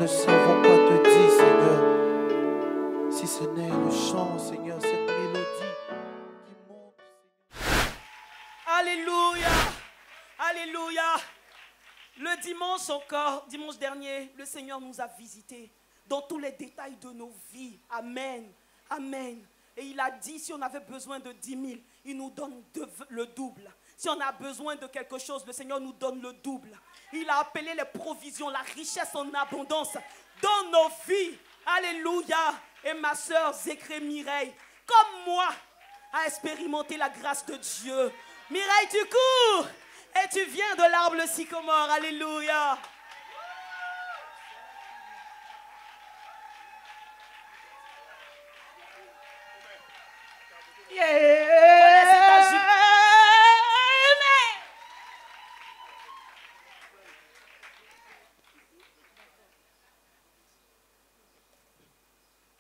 savons quoi te dire, Seigneur. Si ce n'est le chant, Seigneur, cette mélodie qui monte, Seigneur. Alléluia. Alléluia. Le dimanche encore, dimanche dernier, le Seigneur nous a visités dans tous les détails de nos vies. Amen. Amen. Et il a dit, si on avait besoin de 10 000, il nous donne le double. Si on a besoin de quelque chose, le Seigneur nous donne le double. Il a appelé les provisions, la richesse en abondance dans nos vies. Alléluia. Et ma sœur Zécré Mireille, comme moi, a expérimenté la grâce de Dieu. Mireille, tu cours et tu viens de l'arbre le sycomore. Alléluia.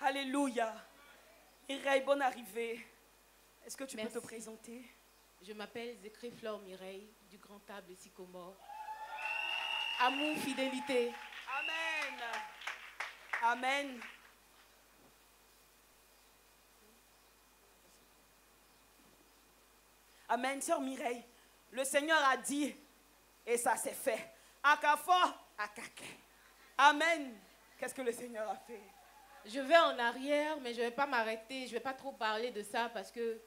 Alléluia. Mireille, bonne arrivée. Est-ce que tu peux te présenter? Je m'appelle Zécré Flore Mireille du Grand Table Sycomore. Amour, fidélité. Amen. Amen. Amen, sœur Mireille. Le Seigneur a dit, et ça s'est fait. Akafo, akake. Amen. Qu'est-ce que le Seigneur a fait? Je vais en arrière, mais je ne vais pas m'arrêter. Je ne vais pas trop parler de ça parce que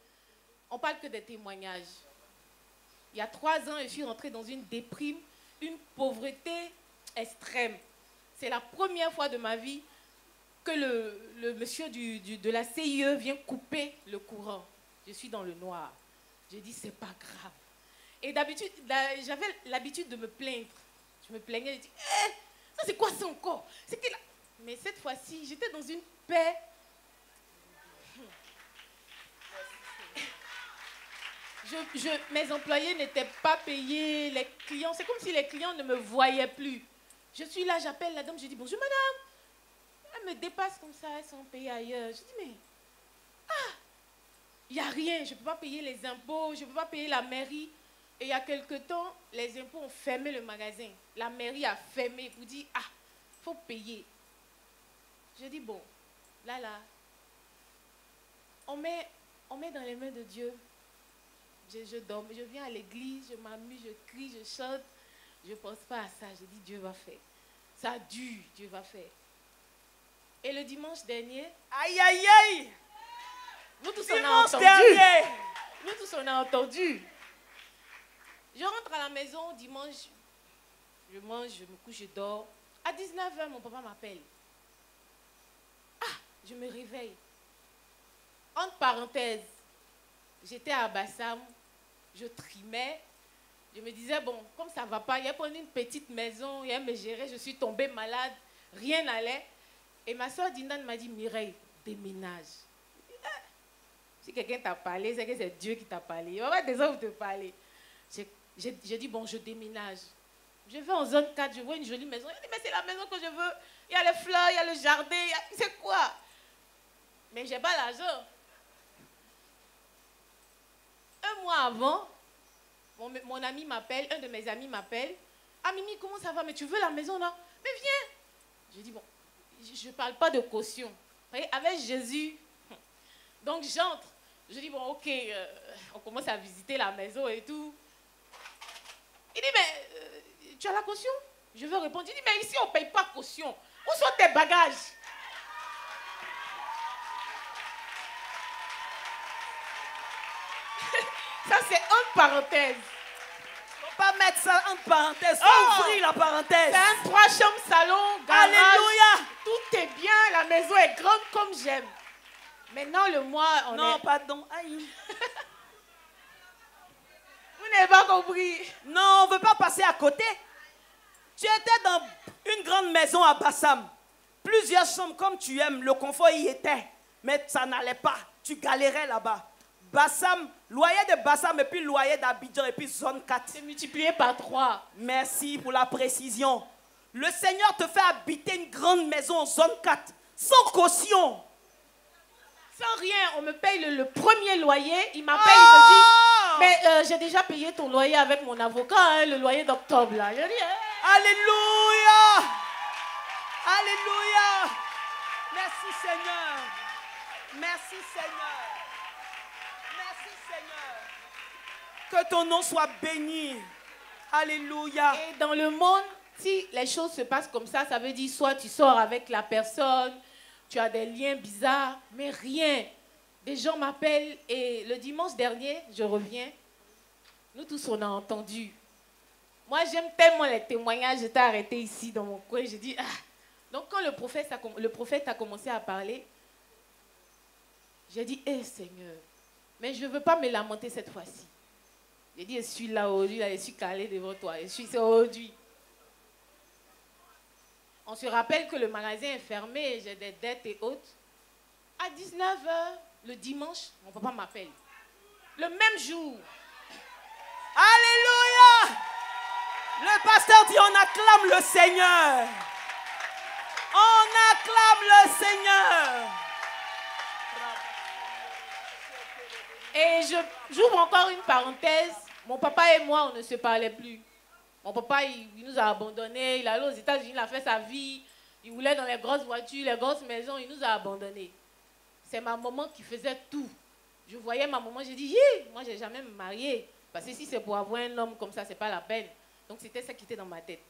on parle que des témoignages. Il y a 3 ans, je suis rentrée dans une déprime, une pauvreté extrême. C'est la première fois de ma vie que le monsieur de la CIE vient couper le courant. Je suis dans le noir. Je dis, c'est pas grave. Et d'habitude, j'avais l'habitude de me plaindre. Je me plaignais, je dis, ça c'est quoi ça encore? Mais cette fois-ci, j'étais dans une paix. Mes employés n'étaient pas payés, les clients, c'est comme si les clients ne me voyaient plus. Je suis là, j'appelle la dame, je dis, bonjour madame. Elle me dépasse comme ça, elles sont payées ailleurs. Je dis, mais, il n'y a rien, je ne peux pas payer les impôts, je ne peux pas payer la mairie. Et il y a quelque temps, les impôts ont fermé le magasin. La mairie a fermé pour dire, il faut payer. Je dis, bon, là, on met dans les mains de Dieu. Je dors, je viens à l'église, je m'amuse, je crie, je chante. Je ne pense pas à ça. Je dis, Dieu va faire. Ça dure, Dieu va faire. Et le dimanche dernier... Aïe, aïe, aïe! Nous tous, dimanche on a entendu. Dernier. Nous tous, on a entendu. Je rentre à la maison dimanche. Je mange, je me couche, je dors. À 19h, mon papa m'appelle. Je me réveille. Entre parenthèses, j'étais à Bassam, je trimais. Je me disais, bon, comme ça ne va pas, il a pris une petite maison, il a me gérer, je suis tombée malade, rien n'allait. Et ma soeur Dindan m'a dit, Mireille, déménage. Si quelqu'un t'a parlé, c'est que c'est Dieu qui t'a parlé. Il va pas des hommes te parler. J'ai dit, bon, je déménage. Je vais en zone 4, je vois une jolie maison. Il dit, mais c'est la maison que je veux. Il y a les fleurs, il y a le jardin, c'est quoi? Mais je n'ai pas l'argent. Un mois avant, mon ami m'appelle, un de mes amis m'appelle. Ah Mimi, comment ça va? Mais tu veux la maison là? Mais viens. Je dis, bon, je ne parle pas de caution. Vous voyez, avec Jésus. Donc j'entre. Je dis, bon, ok, on commence à visiter la maison et tout. Il dit, mais tu as la caution? Je veux répondre. Il dit, mais ici on ne paye pas caution. Où sont tes bagages? Ça, c'est entre parenthèses. Faut pas mettre ça entre parenthèses. Faut ouvrir la parenthèse. C'est un 3 chambres, salon, garage. Alléluia. Tout est bien. La maison est grande comme j'aime. Maintenant, le mois, Non, pardon. Aïe. Vous n'avez pas compris. Non, on ne veut pas passer à côté. Tu étais dans une grande maison à Bassam. Plusieurs chambres comme tu aimes. Le confort y était. Mais ça n'allait pas. Tu galérais là-bas. Bassam, loyer de Bassam et puis loyer d'Abidjan et puis zone 4. C'est multiplié par 3. Merci pour la précision. Le Seigneur te fait habiter une grande maison en zone 4 sans caution. Sans rien, on me paye le premier loyer. Il m'appelle, il me dit, mais j'ai déjà payé ton loyer avec mon avocat, hein, le loyer d'octobre là. Je dis, Alléluia. Alléluia. Merci Seigneur. Merci Seigneur. Merci Seigneur. Que ton nom soit béni. Alléluia. Et dans le monde, si les choses se passent comme ça veut dire soit tu sors avec la personne, tu as des liens bizarres, mais rien. Des gens m'appellent et le dimanche dernier, je reviens, nous tous on a entendu. Moi j'aime tellement les témoignages, j'étais arrêtée ici dans mon coin, j'ai dit ah. Donc quand le prophète a commencé à parler, j'ai dit hé Seigneur, mais je ne veux pas me lamenter cette fois-ci. J'ai dit je suis là aujourd'hui, je suis calée devant toi, je suis aujourd'hui. On se rappelle que le magasin est fermé, j'ai des dettes et autres. À 19h, le dimanche, mon papa m'appelle. Le même jour. Alléluia. Le pasteur dit on acclame le Seigneur. On acclame le Seigneur. Et j'ouvre encore une parenthèse. Mon papa et moi, on ne se parlait plus. Mon papa, il nous a abandonnés. Il allait aux États-Unis, il a fait sa vie. Il voulait dans les grosses voitures, les grosses maisons. Il nous a abandonnés. C'est ma maman qui faisait tout. Je voyais ma maman, j'ai dit, moi, je n'ai jamais me marié. Parce que si c'est pour avoir un homme comme ça, ce n'est pas la peine. Donc, c'était ça qui était dans ma tête.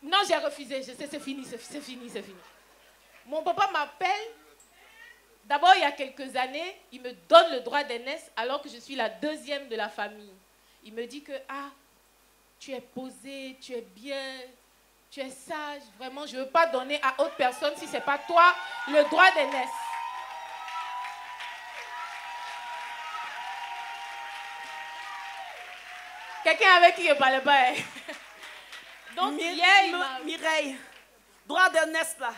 Non, j'ai refusé. Je sais, c'est fini, c'est fini, c'est fini. Mon papa m'appelle. D'abord, il y a quelques années, il me donne le droit d'aînesse alors que je suis la deuxième de la famille. Il me dit que, tu es posée, tu es bien, tu es sage. Vraiment, je ne veux pas donner à autre personne si ce n'est pas toi le droit d'aînesse. Quelqu'un avec qui je ne parlais pas. Donc, hier, Mireille, droit d'aînesse là.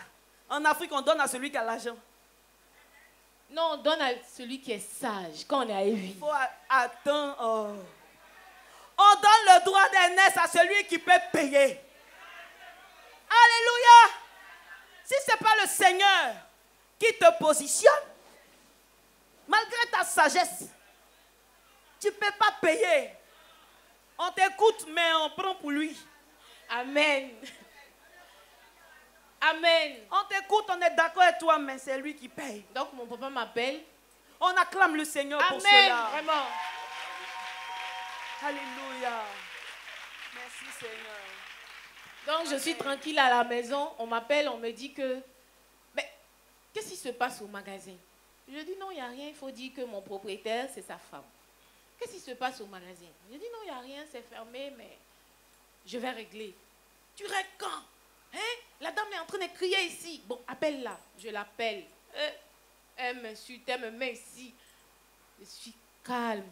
En Afrique, on donne à celui qui a l'argent. Non, on donne à celui qui est sage, quand on est à Evie. Il faut attendre. Oh. On donne le droit d'aînesse à celui qui peut payer. Alléluia. Si ce n'est pas le Seigneur qui te positionne, malgré ta sagesse, tu ne peux pas payer. On t'écoute, mais on prend pour lui. Amen. Amen. On t'écoute, on est d'accord avec toi, mais c'est lui qui paye. Donc mon papa m'appelle. On acclame le Seigneur pour Amen, cela. vraiment. Alléluia. Merci Seigneur. Donc je suis tranquille à la maison. On m'appelle, on me dit que... Mais qu'est-ce qui se passe au magasin? Je dis non, il n'y a rien. Il faut dire que mon propriétaire, c'est sa femme. Qu'est-ce qui se passe au magasin? Je dis non, il n'y a rien, c'est fermé, mais je vais régler. Tu règles quand? Hein? La dame est en train de crier ici. Bon, appelle-la. Je l'appelle. Elle m'insulte, elle me met ici. Je suis calme,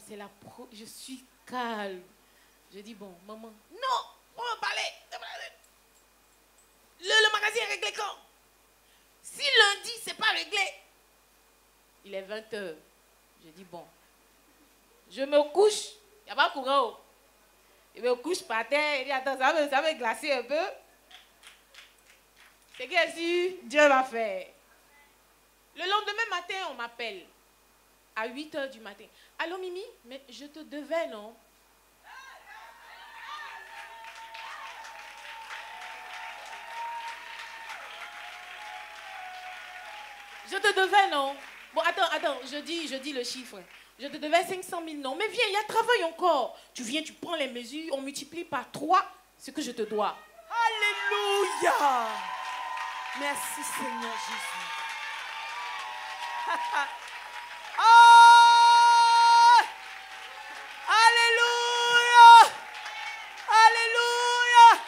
je suis calme. Je dis, bon, maman, non, on va parler. Le magasin est réglé quand? Si lundi, c'est pas réglé. Il est 20h. Je dis, bon, je me couche. Il n'y a pas courant. Je me couche par terre. Il dit, attends, ça va glacer un peu. C'est que si Dieu va faire. Le lendemain matin, on m'appelle. À 8h du matin. Allô, Mimi? Mais je te devais, non? Je te devais, non? Bon, attends, je dis le chiffre. Je te devais 500 000, non? Mais viens, il y a travail encore. Tu viens, tu prends les mesures, on multiplie par 3 ce que je te dois. Alléluia. Merci Seigneur Jésus. Oh! Alléluia. Alléluia.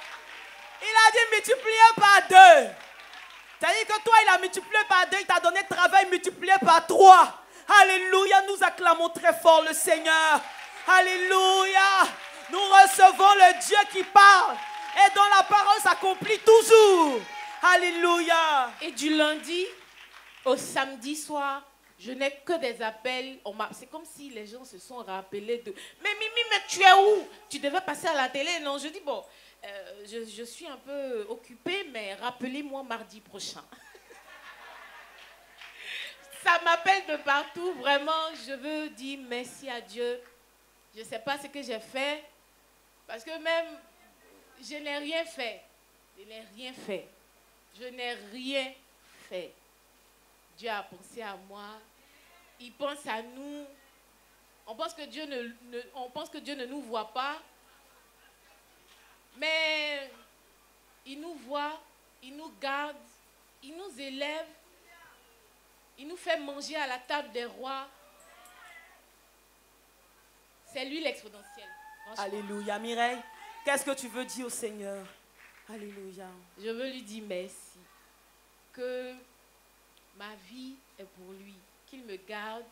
Il a dit multiplier par 2. C'est-à-dire que toi, il a multiplié par 2, il t'a donné travail multiplié par 3. Alléluia, nous acclamons très fort le Seigneur. Alléluia. Nous recevons le Dieu qui parle et dont la parole s'accomplit toujours. Alléluia. Et du lundi au samedi soir, je n'ai que des appels. C'est comme si les gens se sont rappelés de... Mais Mimi, mais tu es où? Tu devais passer à la télé, non? Je dis, bon, je suis un peu occupée, mais rappelez-moi mardi prochain. Ça m'appelle de partout, vraiment. Je veux dire merci à Dieu. Je ne sais pas ce que j'ai fait, parce que même, je n'ai rien fait. Je n'ai rien fait. Je n'ai rien fait. Dieu a pensé à moi. Il pense à nous. On pense que Dieu ne nous voit pas. Mais il nous voit, il nous garde, il nous élève. Il nous fait manger à la table des rois. C'est lui l'exponentiel. Alléluia. Mireille, qu'est-ce que tu veux dire au Seigneur? Alléluia. Je veux lui dire merci. Que ma vie est pour lui. Qu'il me garde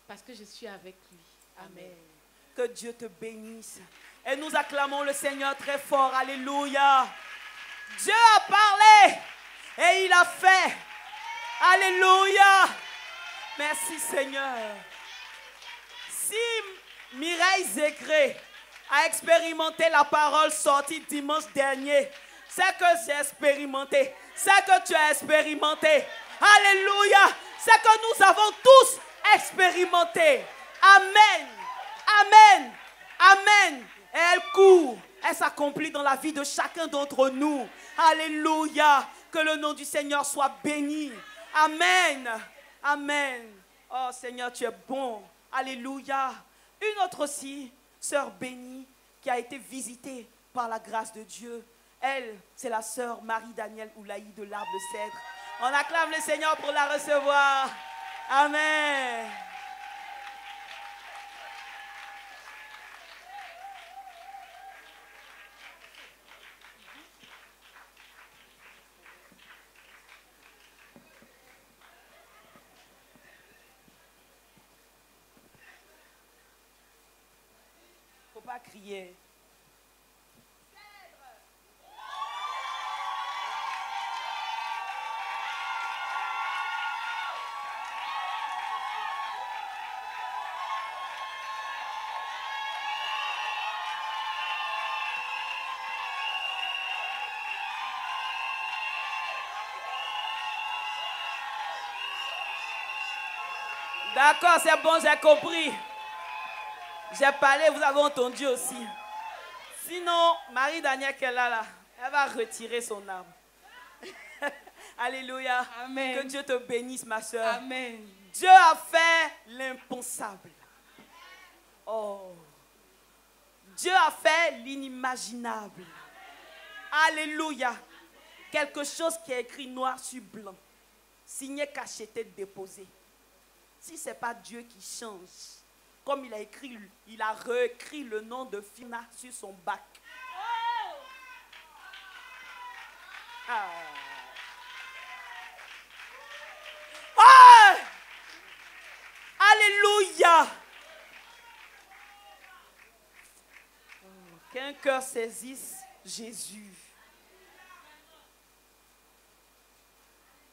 parce que je suis avec lui. Amen. Que Dieu te bénisse. Et nous acclamons le Seigneur très fort. Alléluia. Dieu a parlé et il a fait. Alléluia. Merci Seigneur. Si Mireille Zégré a expérimenté la parole sortie dimanche dernier, c'est que j'ai expérimenté. C'est que tu as expérimenté. Alléluia. C'est que nous avons tous expérimenté. Amen. Amen. Amen. Et elle court. Elle s'accomplit dans la vie de chacun d'entre nous. Alléluia. Que le nom du Seigneur soit béni. Amen. Amen. Oh Seigneur, tu es bon. Alléluia. Une autre aussi, sœur bénie, qui a été visitée par la grâce de Dieu. Elle, c'est la sœur Marie-Danielle Oulaï de l'Arbre de Cèdre. On acclame le Seigneur pour la recevoir. Amen. Faut pas crier. D'accord, c'est bon, j'ai compris. J'ai parlé, vous avez entendu aussi. Sinon, Marie-Danielle qu'elle a là, elle va retirer son arme. Alléluia. Amen. Que Dieu te bénisse, ma soeur. Amen. Dieu a fait l'impensable. Oh. Dieu a fait l'inimaginable. Alléluia. Quelque chose qui est écrit noir sur blanc. Signé, cacheté, déposé. Si ce n'est pas Dieu qui change, comme il a écrit, il a réécrit le nom de Fina sur son bac. Ah. Oh! Alléluia. Qu'un cœur saisisse Jésus.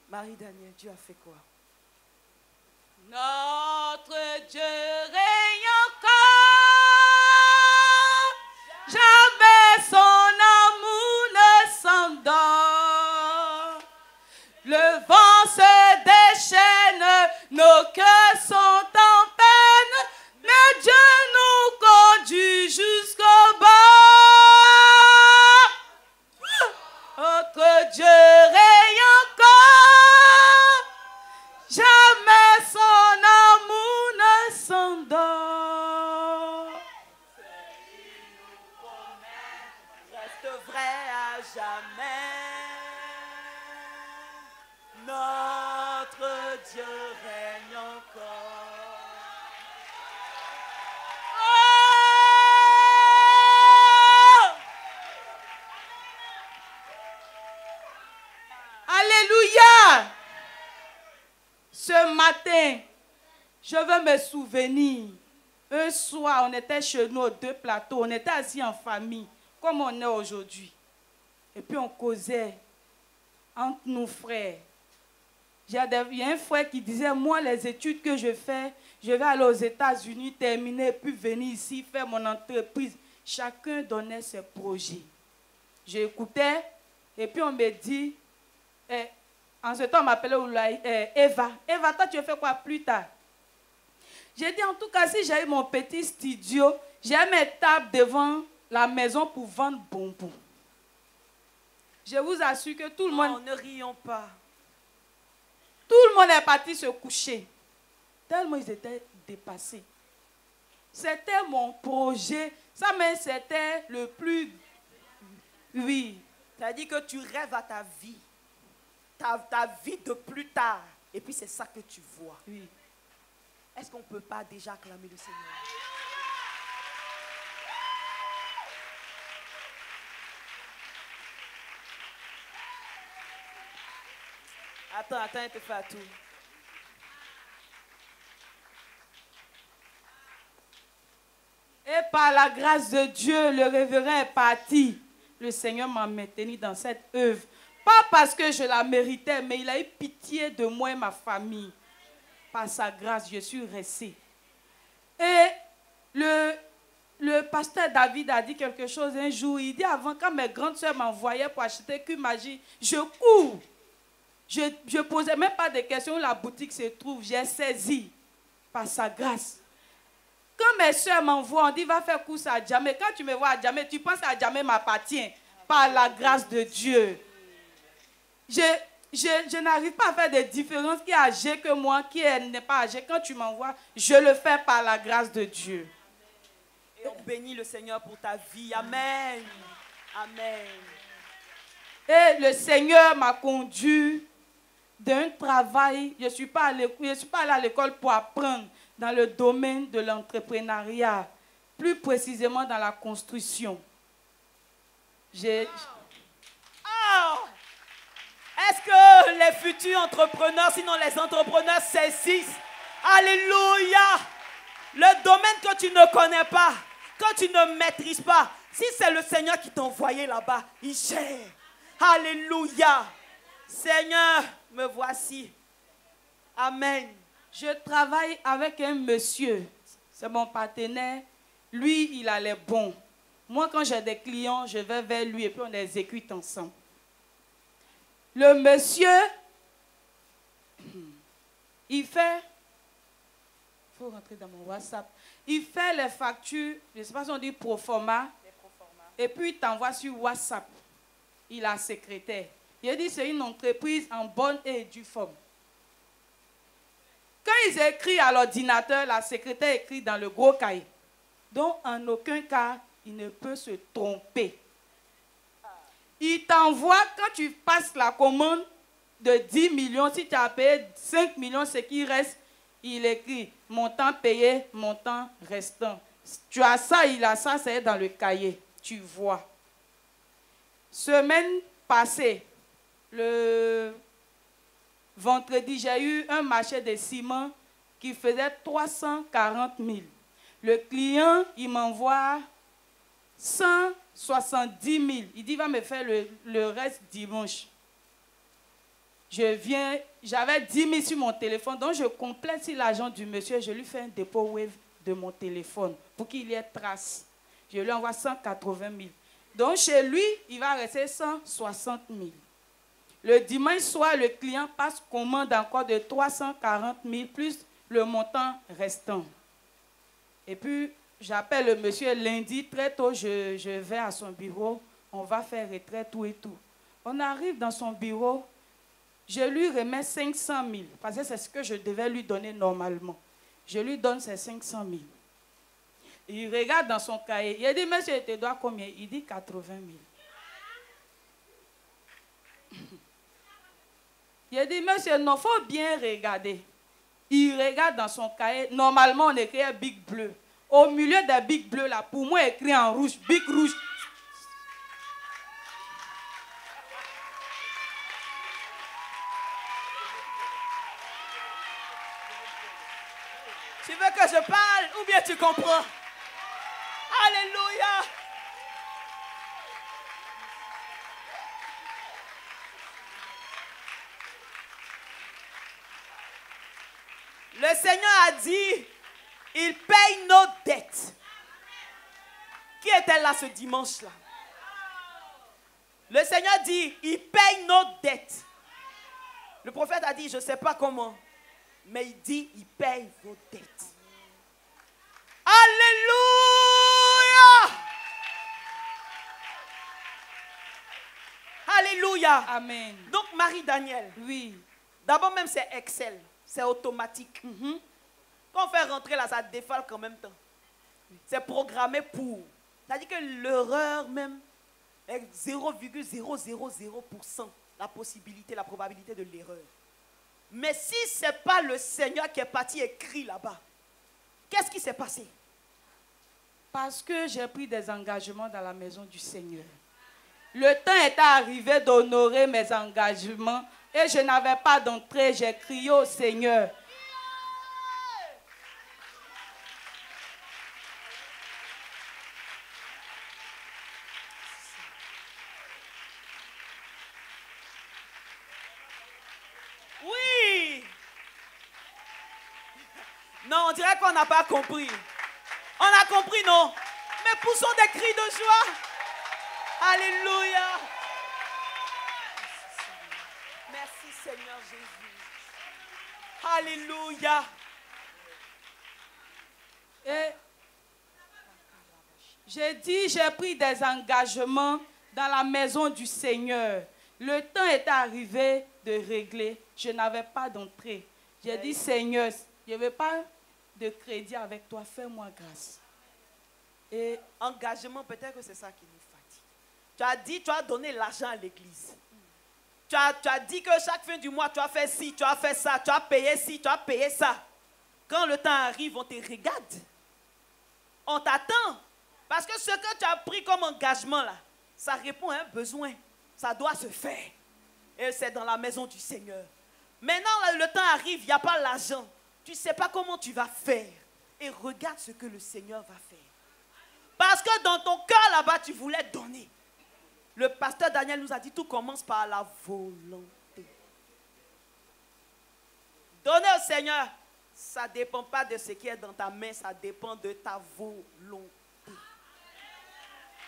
Marie-Danielle, Dieu a fait quoi? Notre Dieu règne encore, jamais son amour ne s'endort. Le vent se déchaîne, nos cœurs sont en peine, mais Dieu nous conduit jusqu'au bord. Notre Dieu règne encore, jamais son amour ne s'endort. Reste vrai à jamais. Notre Dieu règne encore. Oh! Alléluia! Ce matin, je veux me souvenir. Un soir, on était chez nous aux deux plateaux. On était assis en famille, comme on est aujourd'hui. Et puis on causait entre nos frères. Il y a un frère qui disait, moi, les études que je fais, je vais aller aux États-Unis, terminer, puis venir ici, faire mon entreprise. Chacun donnait ses projets. J'écoutais, et puis on me dit, en ce temps, on m'appelait Eva. Eva, toi, tu as fait quoi plus tard? J'ai dit, en tout cas, si j'ai eu mon petit studio, j'ai mes tables devant la maison pour vendre bonbons. Je vous assure que tout le monde... Non, ne rions pas. Tout le monde est parti se coucher. Tellement ils étaient dépassés. C'était mon projet. Ça même, c'était le plus... Oui. C'est-à-dire que tu rêves à ta vie. Ta vie de plus tard. Et puis c'est ça que tu vois. Oui. Est-ce qu'on ne peut pas déjà acclamer le Seigneur? Attends, il te fait à tout. Et par la grâce de Dieu, le révérend est parti. Le Seigneur m'a maintenu dans cette œuvre. Pas parce que je la méritais, mais il a eu pitié de moi et ma famille. Par sa grâce, je suis restée. Et le pasteur David a dit quelque chose un jour. Il dit avant, quand mes grandes soeurs m'envoyaient pour acheter qu'une magie, je cours. Je ne posais même pas de questions où la boutique se trouve. J'ai saisi par sa grâce. Quand mes soeurs m'envoient, on dit va faire course à Djamé. Quand tu me vois à Djamé, tu penses à Djamé m'appartient. Par la grâce de Dieu. Je n'arrive pas à faire de différence qui est âgé que moi, qui n'est pas âgé. Quand tu m'envoies, je le fais par la grâce de Dieu. Et on bénit le Seigneur pour ta vie. Amen. Amen. Et le Seigneur m'a conduit d'un travail. Je ne suis pas allée à l'école pour apprendre dans le domaine de l'entrepreneuriat, plus précisément dans la construction. Oh! Est-ce que les futurs entrepreneurs, sinon les entrepreneurs saisissent, alléluia, le domaine que tu ne connais pas, que tu ne maîtrises pas, si c'est le Seigneur qui t'a envoyé là-bas, il gère. Alléluia. Seigneur, me voici. Amen. Je travaille avec un monsieur, c'est mon partenaire. Lui, il a les bons. Moi, quand j'ai des clients, je vais vers lui et puis on exécute ensemble. Le monsieur, il fait, il faut rentrer dans mon WhatsApp, il fait les factures, je ne sais pas si on dit proforma, et puis il t'envoie sur WhatsApp. Il a secrétaire. Il dit c'est une entreprise en bonne et due forme. Quand ils écrivent à l'ordinateur, la secrétaire écrit dans le gros cahier. Donc, en aucun cas, il ne peut se tromper. Il t'envoie, quand tu passes la commande de 10 millions, si tu as payé 5 millions, ce qui reste, il écrit montant payé, montant restant. Tu as ça, il a ça, c'est dans le cahier. Tu vois. Semaine passée, le vendredi, j'ai eu un marché de ciment qui faisait 340 000. Le client, il m'envoie 170 000. Il dit, va me faire le reste dimanche. Je viens, j'avais 10 000 sur mon téléphone, donc je complète sur l'argent du monsieur, je lui fais un dépôt wave de mon téléphone pour qu'il y ait trace. Je lui envoie 180 000. Donc chez lui, il va rester 160 000. Le dimanche soir, le client passe commande encore de 340 000 plus le montant restant. Et puis, j'appelle le monsieur lundi, très tôt, je vais à son bureau, on va faire retrait, tout et tout. On arrive dans son bureau, je lui remets 500 000, parce que c'est ce que je devais lui donner normalement. Je lui donne ces 500 000. Il regarde dans son cahier, il dit, monsieur, il te doit combien? Il dit 80 000. Il dit, monsieur, non, il faut bien regarder. Il regarde dans son cahier, normalement on écrit un big bleu. Au milieu des big bleus, là, pour moi, écrit en rouge, big rouge. Tu veux que je parle ou bien tu comprends? Alléluia. Le Seigneur a dit, il paye nos dettes. Qui était là ce dimanche-là? Le Seigneur dit, il paye nos dettes. Le prophète a dit, je ne sais pas comment, mais il dit, il paye vos dettes. Alléluia! Alléluia. Amen. Donc, Marie-Daniel, Oui. d'abord même c'est Excel, c'est automatique. Quand on fait rentrer là, ça défale qu'en même temps. C'est programmé pour. C'est-à-dire que l'erreur même est 0,000%. La possibilité, la probabilité de l'erreur. Mais si ce n'est pas le Seigneur qui est parti écrit là-bas, qu'est-ce qui s'est passé? Parce que j'ai pris des engagements dans la maison du Seigneur. Le temps était arrivé d'honorer mes engagements et je n'avais pas d'entrée. J'ai crié au Seigneur. Oui! Non, on dirait qu'on n'a pas compris. On a compris, non? Mais poussons des cris de joie. Alléluia. Merci Seigneur Jésus. Alléluia. Et j'ai dit, j'ai pris des engagements dans la maison du Seigneur. Le temps est arrivé de régler. Je n'avais pas d'entrée. J'ai dit, Seigneur, je ne veux pas de crédit avec toi. Fais-moi grâce. Et Engagement, peut-être que c'est ça qui nous fatigue. Tu as dit, tu as donné l'argent à l'église. Tu as dit que chaque fin du mois, tu as fait ci, tu as fait ça, tu as payé ci, tu as payé ça. Quand le temps arrive, on te regarde. On t'attend. Parce que ce que tu as pris comme engagement, là, ça répond à un besoin. Ça doit se faire. Et c'est dans la maison du Seigneur. Maintenant, le temps arrive, il n'y a pas l'argent. Tu ne sais pas comment tu vas faire. Et regarde ce que le Seigneur va faire. Parce que dans ton cœur là-bas, tu voulais donner. Le pasteur Daniel nous a dit, tout commence par la volonté. Donner au Seigneur, ça ne dépend pas de ce qui est dans ta main, ça dépend de ta volonté.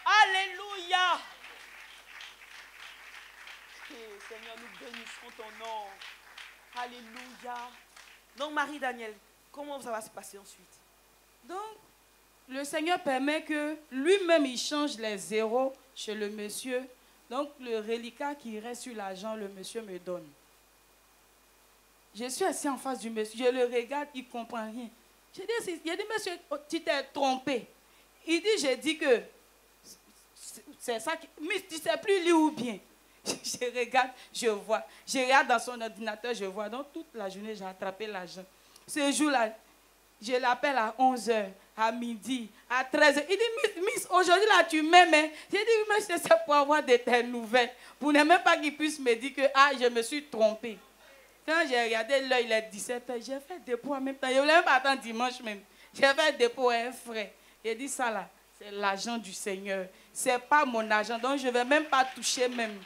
Alléluia. Seigneur, nous bénissons ton nom. Alléluia. Donc, Marie-Daniel, comment ça va se passer ensuite? donc, le Seigneur permet que lui-même, il change les zéros chez le monsieur. Donc, le reliquat qui reste sur l'argent, le monsieur me donne. Je suis assis en face du monsieur. Je le regarde, il ne comprend rien. Je dis, monsieur, tu t'es trompé. Il dit, j'ai dit que c'est ça qui... Mais tu ne sais plus lire ou bien. Je regarde, je vois. Je regarde dans son ordinateur, je vois. Donc, toute la journée, j'ai attrapé l'argent. Ce jour-là, je l'appelle à 11h, à midi, à 13h. Il dit, Miss, aujourd'hui, là, tu m'aimes. Hein? J'ai dit, mais c'est pour avoir de tes nouvelles. Pour ne même pas qu'il puisse me dire que, je me suis trompée. Quand j'ai regardé l'heure, il est 17h, j'ai fait dépôt en même temps. Je ne voulais même pas attendre dimanche même. J'ai fait dépôt à un frère. Il dit, ça là, c'est l'argent du Seigneur. Ce n'est pas mon argent, donc je ne vais même pas toucher même.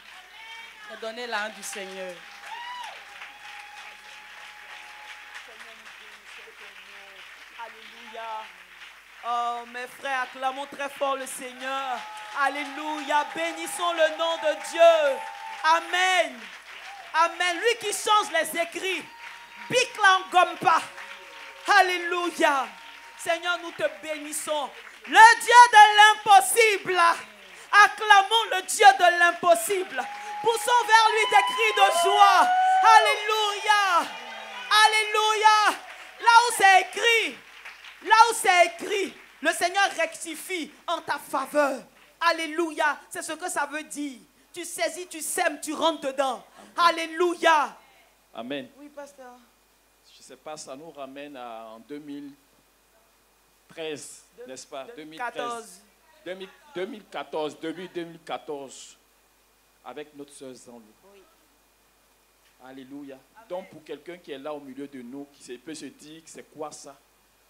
J'ai donné l'argent du Seigneur. Alléluia. Oh, mes frères, acclamons très fort le Seigneur. Alléluia. Bénissons le nom de Dieu. Amen. Amen. Lui qui change les écrits. Biclan gomme pas. Alléluia. Seigneur, nous te bénissons. Le Dieu de l'impossible. Acclamons le Dieu de l'impossible. Poussons vers lui des cris de joie. Alléluia. Alléluia. Là où c'est écrit, le Seigneur rectifie en ta faveur. Alléluia. C'est ce que ça veut dire. Tu saisis, tu sèmes, tu rentres dedans. Alléluia. Amen. Oui, pasteur. Je ne sais pas, ça nous ramène en 2013, n'est-ce pas? 2014. 2014, début 2014, avec notre sœur Zanlou. Oui. Alléluia. Donc pour quelqu'un qui est là au milieu de nous, qui peut se dire, c'est quoi ça?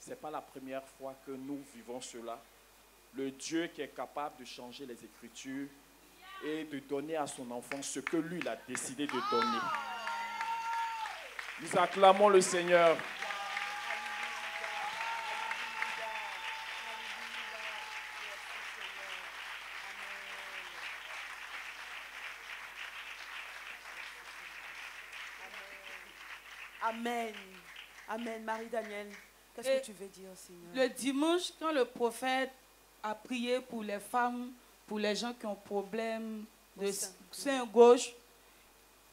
Ce n'est pas la première fois que nous vivons cela. Le Dieu qui est capable de changer les Écritures et de donner à son enfant ce que lui il a décidé de donner. Nous acclamons le Seigneur. Amen. Amen. Marie-Daniel, qu'est-ce Et que tu veux dire, Seigneur? Le dimanche, quand le prophète a prié pour les femmes, pour les gens qui ont problème de sein gauche,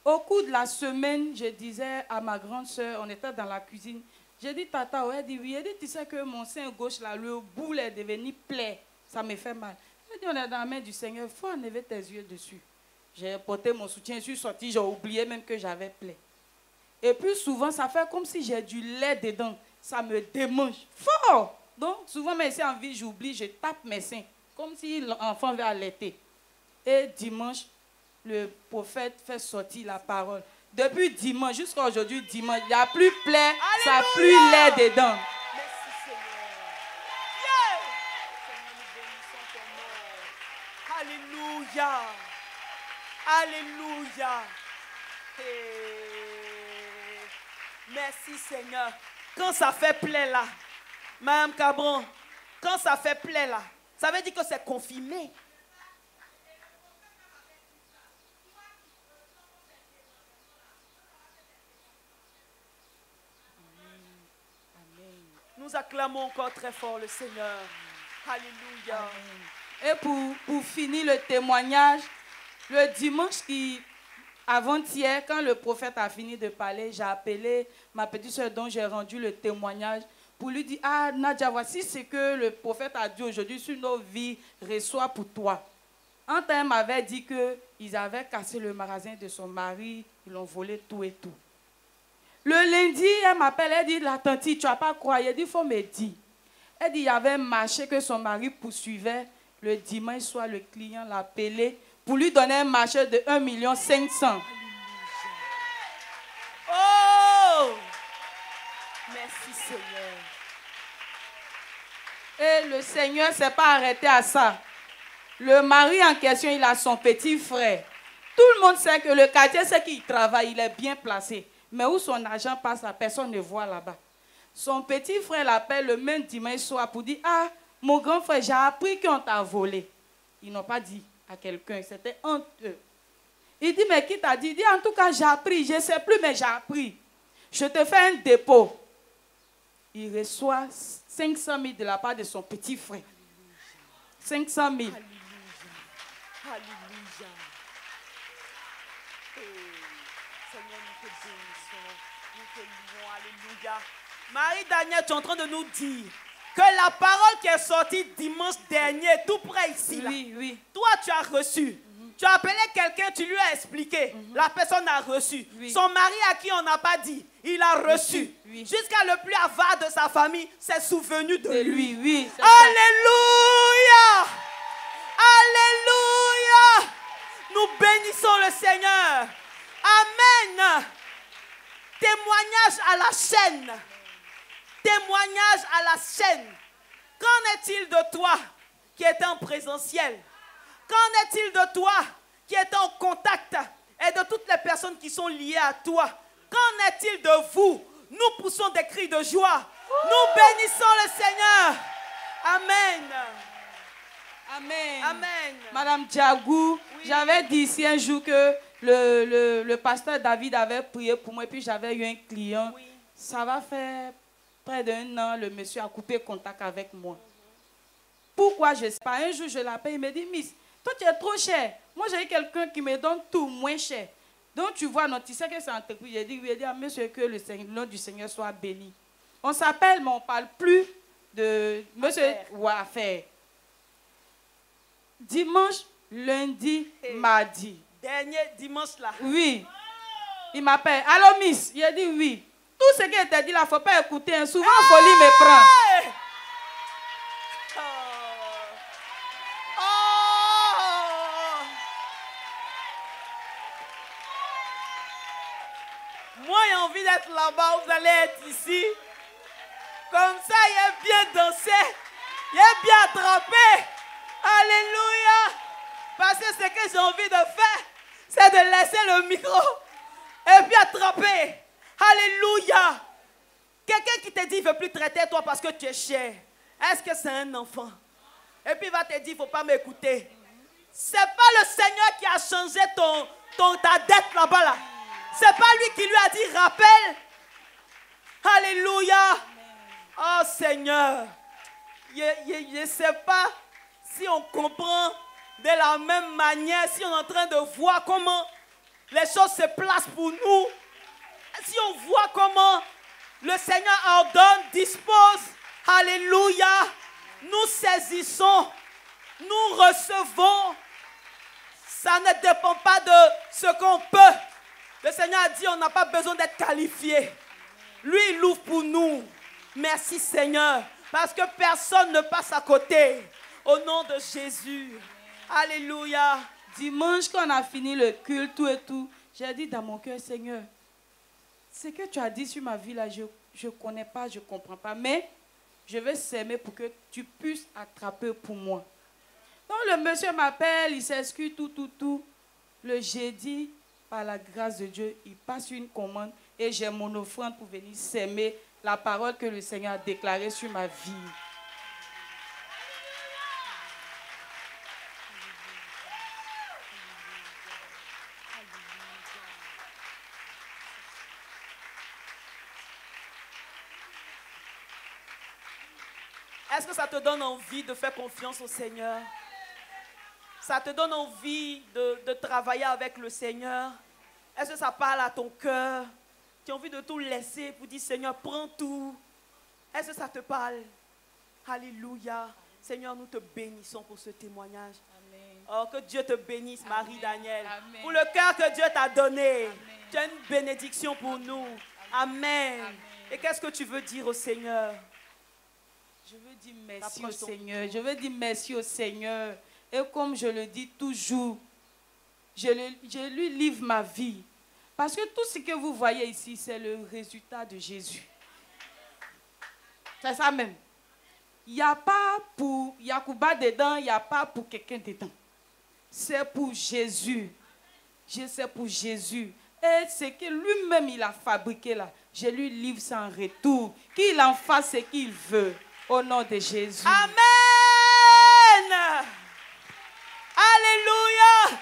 Au cours de la semaine, je disais à ma grande soeur, on était dans la cuisine, j'ai dit, Tata, elle dit oui. Elle dit, tu sais que mon sein gauche, là, le boule est devenu plaie. Ça me fait mal. Elle dit, on est dans la main du Seigneur, il faut enlever tes yeux dessus. J'ai porté mon soutien, je suis sortie, j'ai oublié même que j'avais plaie. Et puis souvent, ça fait comme si j'ai du lait dedans. Ça me démange fort. Donc, souvent, mais c'est en vie, j'oublie, je tape mes seins, comme si l'enfant veut allaiter. Et dimanche, le prophète fait sortir la parole. Depuis dimanche jusqu'à aujourd'hui, dimanche, il n'y a plus plaie, ça n'a plus lait dedans. Merci Seigneur. Yeah. Seigneur, nous bénissons ton nom. Alléluia. Alléluia. Hey. Merci Seigneur. Quand ça fait plaie là, Mme Cabron, quand ça fait plaie là, ça veut dire que c'est confirmé. Nous acclamons encore très fort le Seigneur. Alléluia. Et pour finir le témoignage, le dimanche avant-hier, quand le prophète a fini de parler, j'ai appelé ma petite soeur dont j'ai rendu le témoignage pour lui dire, ah Nadia, voici ce que le prophète a dit aujourd'hui sur nos vies, reçois pour toi. Un temps, elle m'avait dit qu'ils avaient cassé le magasin de son mari, ils l'ont volé tout et tout. Le lundi, elle m'appelle, elle dit, la tante, tu n'as pas croire. Elle dit, il faut me dire. Elle dit, il y avait un marché que son mari poursuivait. Le dimanche soir, le client l'a appelé pour lui donner un marché de 1 500 000. Oh! Merci Seigneur. Et le Seigneur ne s'est pas arrêté à ça. Le mari en question, il a son petit frère. Tout le monde sait que le quartier, c'est qu'il travaille, il est bien placé. Mais où son argent passe, la personne ne voit là-bas. Son petit frère l'appelle le même dimanche soir pour dire, ah, mon grand frère, j'ai appris qu'on t'a volé. Ils n'ont pas dit à quelqu'un, c'était entre eux. Il dit, mais qui t'a dit? Il dit, en tout cas, j'ai appris, je ne sais plus, mais j'ai appris. Je te fais un dépôt. Il reçoit 500 000 de la part de son petit frère. 500 000. Alléluia. Alléluia. Seigneur, nous te bénissons. Nous te louons. Alléluia. Marie-Daniel, tu es en train de nous dire que la parole qui est sortie dimanche dernier, tout près ici, là, Oui, oui. toi, tu as reçu. Tu as appelé quelqu'un, tu lui as expliqué. La personne a reçu. Oui. Son mari à qui on n'a pas dit, il a reçu. Oui. Jusqu'à le plus avare de sa famille s'est souvenu de C'est lui. lui, oui. c'est Alléluia! Alléluia! Nous bénissons le Seigneur. Amen. Témoignage à la chaîne. Témoignage à la chaîne. Qu'en est-il de toi qui est en présentiel? Qu'en est-il de toi qui est en contact et de toutes les personnes qui sont liées à toi? Qu'en est-il de vous? Nous poussons des cris de joie. Nous bénissons le Seigneur. Amen. Amen. Amen. Madame Diagou, j'avais dit ici un jour que le pasteur David avait prié pour moi et puis j'avais eu un client. Oui. Ça va faire près d'1 an, le monsieur a coupé contact avec moi. Pourquoi je ne sais pas. Un jour, je l'appelle, il me dit, Miss, toi tu es trop cher. Moi, j'ai quelqu'un qui me donne tout moins cher. Donc tu vois, non, tu sais que c'est entreprise. J'ai dit, oui, à monsieur que le nom du Seigneur soit béni. On s'appelle, mais on ne parle plus de monsieur ou affaire. Dimanche, lundi, mardi. Dernier dimanche là. Oui. Il m'appelle. Allô, Miss? Il a dit oui. Tout ce qui était dit là, il ne faut pas écouter. Hein. Souvent, folie me prend. Hey! Oh! Moi, j'ai envie d'être là-bas. Vous allez être ici. Comme ça, il est bien dansé. Il est bien attrapé. Alléluia. Parce que ce que j'ai envie de faire, c'est de laisser le micro et puis attraper. Alléluia. Quelqu'un qui te dit qu'il ne veut plus traiter toi parce que tu es cher. Est-ce que c'est un enfant? Et puis il va te dire, il ne faut pas m'écouter. Ce n'est pas le Seigneur qui a changé ta dette là-bas. Là. Ce n'est pas lui qui lui a dit, rappelle. Alléluia. Oh Seigneur. Je ne sais pas si on comprend de la même manière, si on est en train de voir comment les choses se placent pour nous. Si on voit comment le Seigneur ordonne, dispose, alléluia, nous saisissons, nous recevons. Ça ne dépend pas de ce qu'on peut. Le Seigneur a dit, on n'a pas besoin d'être qualifié. Lui, il l'ouvre pour nous. Merci Seigneur, parce que personne ne passe à côté. Au nom de Jésus. Alléluia. Dimanche, quand on a fini le culte, tout et tout, j'ai dit dans mon cœur, Seigneur, ce que tu as dit sur ma vie là, je ne connais pas, je ne comprends pas, mais je vais s'aimer pour que tu puisses attraper pour moi. Donc le monsieur m'appelle, il s'excuse, tout. Le jeudi, par la grâce de Dieu, il passe une commande et j'ai mon offrande pour venir s'aimer la parole que le Seigneur a déclarée sur ma vie. Est-ce que ça te donne envie de faire confiance au Seigneur? Ça te donne envie de travailler avec le Seigneur? Est-ce que ça parle à ton cœur? Tu as envie de tout laisser pour dire, Seigneur, prends tout. Est-ce que ça te parle? Alléluia. Seigneur, nous te bénissons pour ce témoignage. Amen. Oh, que Dieu te bénisse, Marie-Daniel. Amen. Pour le cœur que Dieu t'a donné. Amen. Tu as une bénédiction pour nous. Amen. Amen. Et qu'est-ce que tu veux dire au Seigneur? Je veux dire merci au Approche ton Seigneur. Je veux dire merci au Seigneur. Et comme je le dis toujours, je lui livre ma vie. Parce que tout ce que vous voyez ici, c'est le résultat de Jésus. C'est ça même. Il n'y a pas pour Yacouba dedans, il n'y a pas pour quelqu'un dedans. C'est pour Jésus. C'est pour Jésus. Et ce que lui-même il a fabriqué là, je lui livre ça en retour. Qu'il en fasse ce qu'il veut. Au nom de Jésus. Amen. Alléluia.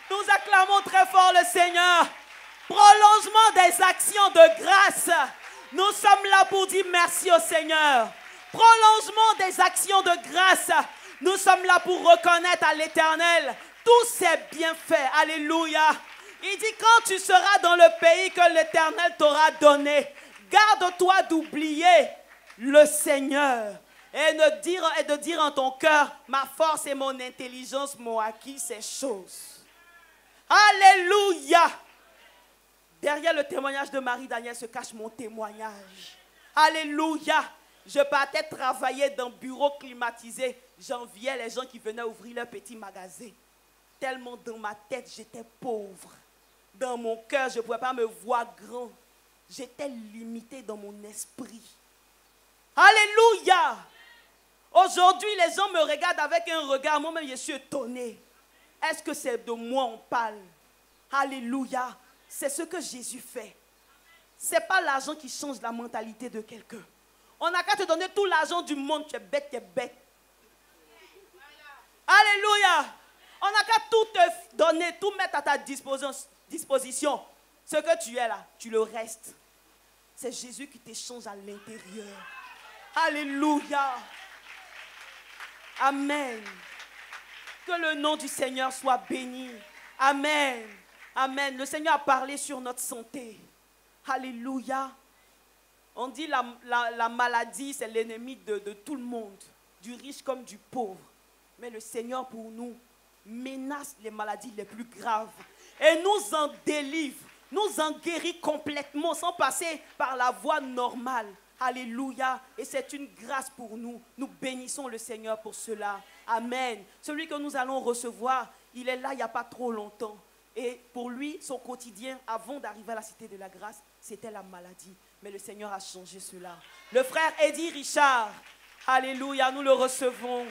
Nous acclamons très fort le Seigneur. Prolongement des actions de grâce. Nous sommes là pour dire merci au Seigneur. Prolongement des actions de grâce. Nous sommes là pour reconnaître à l'Éternel tous ses bienfaits. Alléluia. Il dit quand tu seras dans le pays que l'Éternel t'aura donné, garde-toi d'oublier le Seigneur et de dire en ton cœur, ma force et mon intelligence m'ont acquis ces choses. Alléluia. Derrière le témoignage de Marie-Daniel se cache mon témoignage. Alléluia. Je partais travailler dans un bureau climatisé. J'enviais les gens qui venaient ouvrir leur petit magasin. Tellement dans ma tête, j'étais pauvre. Dans mon cœur, je ne pouvais pas me voir grand. J'étais limité dans mon esprit. Alléluia. Aujourd'hui, les gens me regardent avec un regard. Moi-même, je suis étonné. Est-ce que c'est de moi on parle? Alléluia. C'est ce que Jésus fait. Ce n'est pas l'argent qui change la mentalité de quelqu'un. On n'a qu'à te donner tout l'argent du monde. Tu es bête, tu es bête. Alléluia. On n'a qu'à tout te donner, tout mettre à ta disposition. Ce que tu es là, tu le restes. C'est Jésus qui t'échange à l'intérieur. Alléluia. Amen. Que le nom du Seigneur soit béni. Amen. Amen. Le Seigneur a parlé sur notre santé. Alléluia. On dit la maladie, c'est l'ennemi de tout le monde. Du riche comme du pauvre. Mais le Seigneur pour nous menace les maladies les plus graves. Et nous en délivre. Nous en guérit complètement sans passer par la voie normale. Alléluia. Et c'est une grâce pour nous. Nous bénissons le Seigneur pour cela. Amen. Celui que nous allons recevoir, il est là il n'y a pas trop longtemps. Et pour lui, son quotidien, avant d'arriver à la cité de la grâce, c'était la maladie. Mais le Seigneur a changé cela. Le frère Eddie Richard, alléluia, nous le recevons.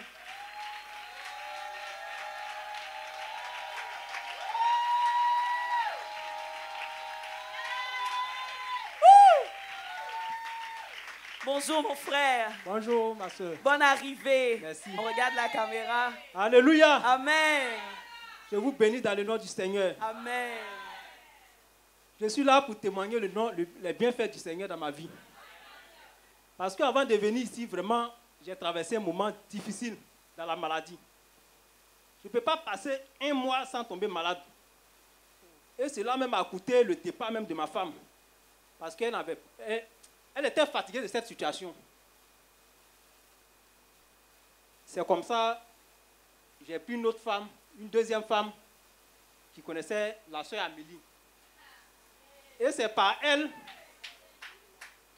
Bonjour mon frère. Bonjour ma soeur. Bonne arrivée. Merci. On regarde la caméra. Alléluia. Amen. Je vous bénis dans le nom du Seigneur. Amen. Je suis là pour témoigner les bienfaits du Seigneur dans ma vie. Parce qu'avant de venir ici, vraiment, j'ai traversé un moment difficile dans la maladie. Je ne peux pas passer un mois sans tomber malade. Et cela même a coûté le départ même de ma femme. Parce qu'elle elle était fatiguée de cette situation. C'est comme ça, j'ai pris une autre femme, une deuxième femme, qui connaissait la soeur Amélie. Et c'est par elle,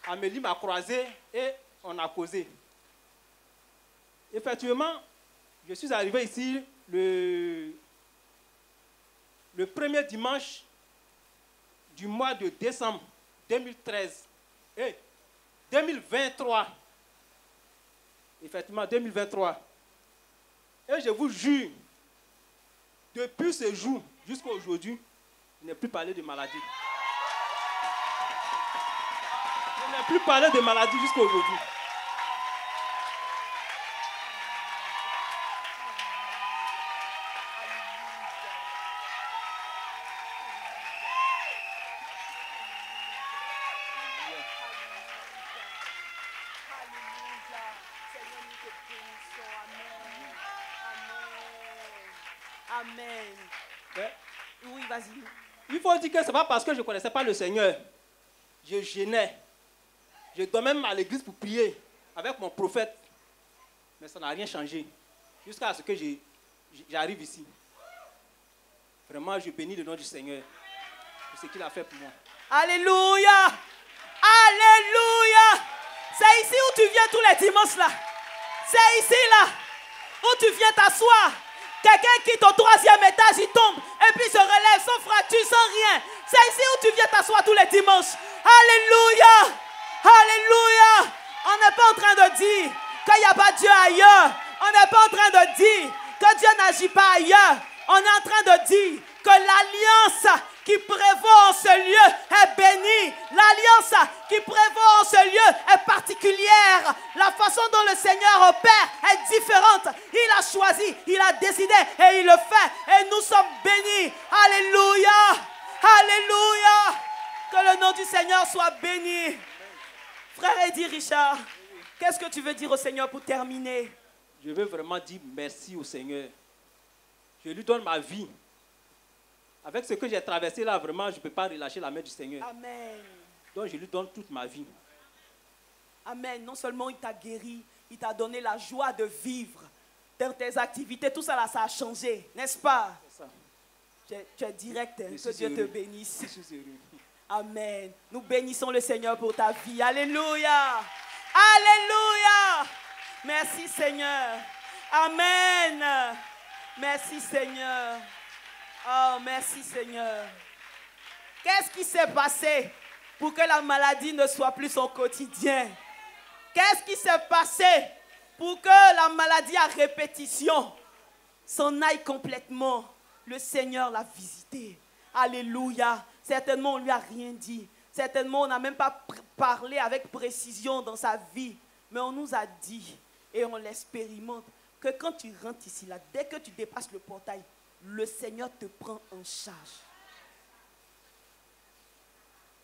Amélie m'a croisé et on a causé. Effectivement, je suis arrivé ici le premier dimanche du mois de décembre 2013. Et 2023. Effectivement, 2023. Et je vous jure, depuis ce jour jusqu'à aujourd'hui, je n'ai plus parlé de maladie. Je n'ai plus parlé de maladie jusqu'à aujourd'hui. Amen. Ouais. Oui, vas-y. Il faut dire que ce n'est pas parce que je ne connaissais pas le Seigneur. Je gênais. Je dormais même à l'église pour prier avec mon prophète. Mais ça n'a rien changé. Jusqu'à ce que j'arrive ici. Vraiment, je bénis le nom du Seigneur pour ce qu'il a fait pour moi. Alléluia. Alléluia. C'est ici où tu viens tous les dimanches là. C'est ici là où tu viens t'asseoir. Quelqu'un quitte au 3e étage, il tombe et puis se relève sans fracture, sans rien. C'est ici où tu viens t'asseoir tous les dimanches. Alléluia. Alléluia. On n'est pas en train de dire qu'il n'y a pas Dieu ailleurs. On n'est pas en train de dire que Dieu n'agit pas ailleurs. On est en train de dire que l'alliance qui prévaut en ce lieu est bénie. L'alliance qui prévaut en ce lieu est particulière. La façon dont le Seigneur opère est différente. Il a choisi, il a décidé et il le fait. Et nous sommes bénis. Alléluia. Alléluia. Que le nom du Seigneur soit béni. Frère Eddie Richard, qu'est-ce que tu veux dire au Seigneur pour terminer? Je veux vraiment dire merci au Seigneur. Je lui donne ma vie. Avec ce que j'ai traversé là, vraiment, je ne peux pas relâcher la main du Seigneur. Amen. Donc je lui donne toute ma vie. Amen. Non seulement il t'a guéri, il t'a donné la joie de vivre dans tes activités. Tout ça là, ça a changé, n'est-ce pas? C'est ça. Tu es direct. Je Que suis Dieu te heureux. bénisse. Je suis heureux. Amen. Nous bénissons le Seigneur pour ta vie. Alléluia. Alléluia. Merci Seigneur. Amen. Merci Seigneur. Oh, merci Seigneur. Qu'est-ce qui s'est passé pour que la maladie ne soit plus son quotidien? Qu'est-ce qui s'est passé pour que la maladie à répétition s'en aille complètement? Le Seigneur l'a visité. Alléluia. Certainement, on ne lui a rien dit. Certainement, on n'a même pas parlé avec précision dans sa vie. Mais on nous a dit, et on l'expérimente, que quand tu rentres ici, là, dès que tu dépasses le portail, le Seigneur te prend en charge.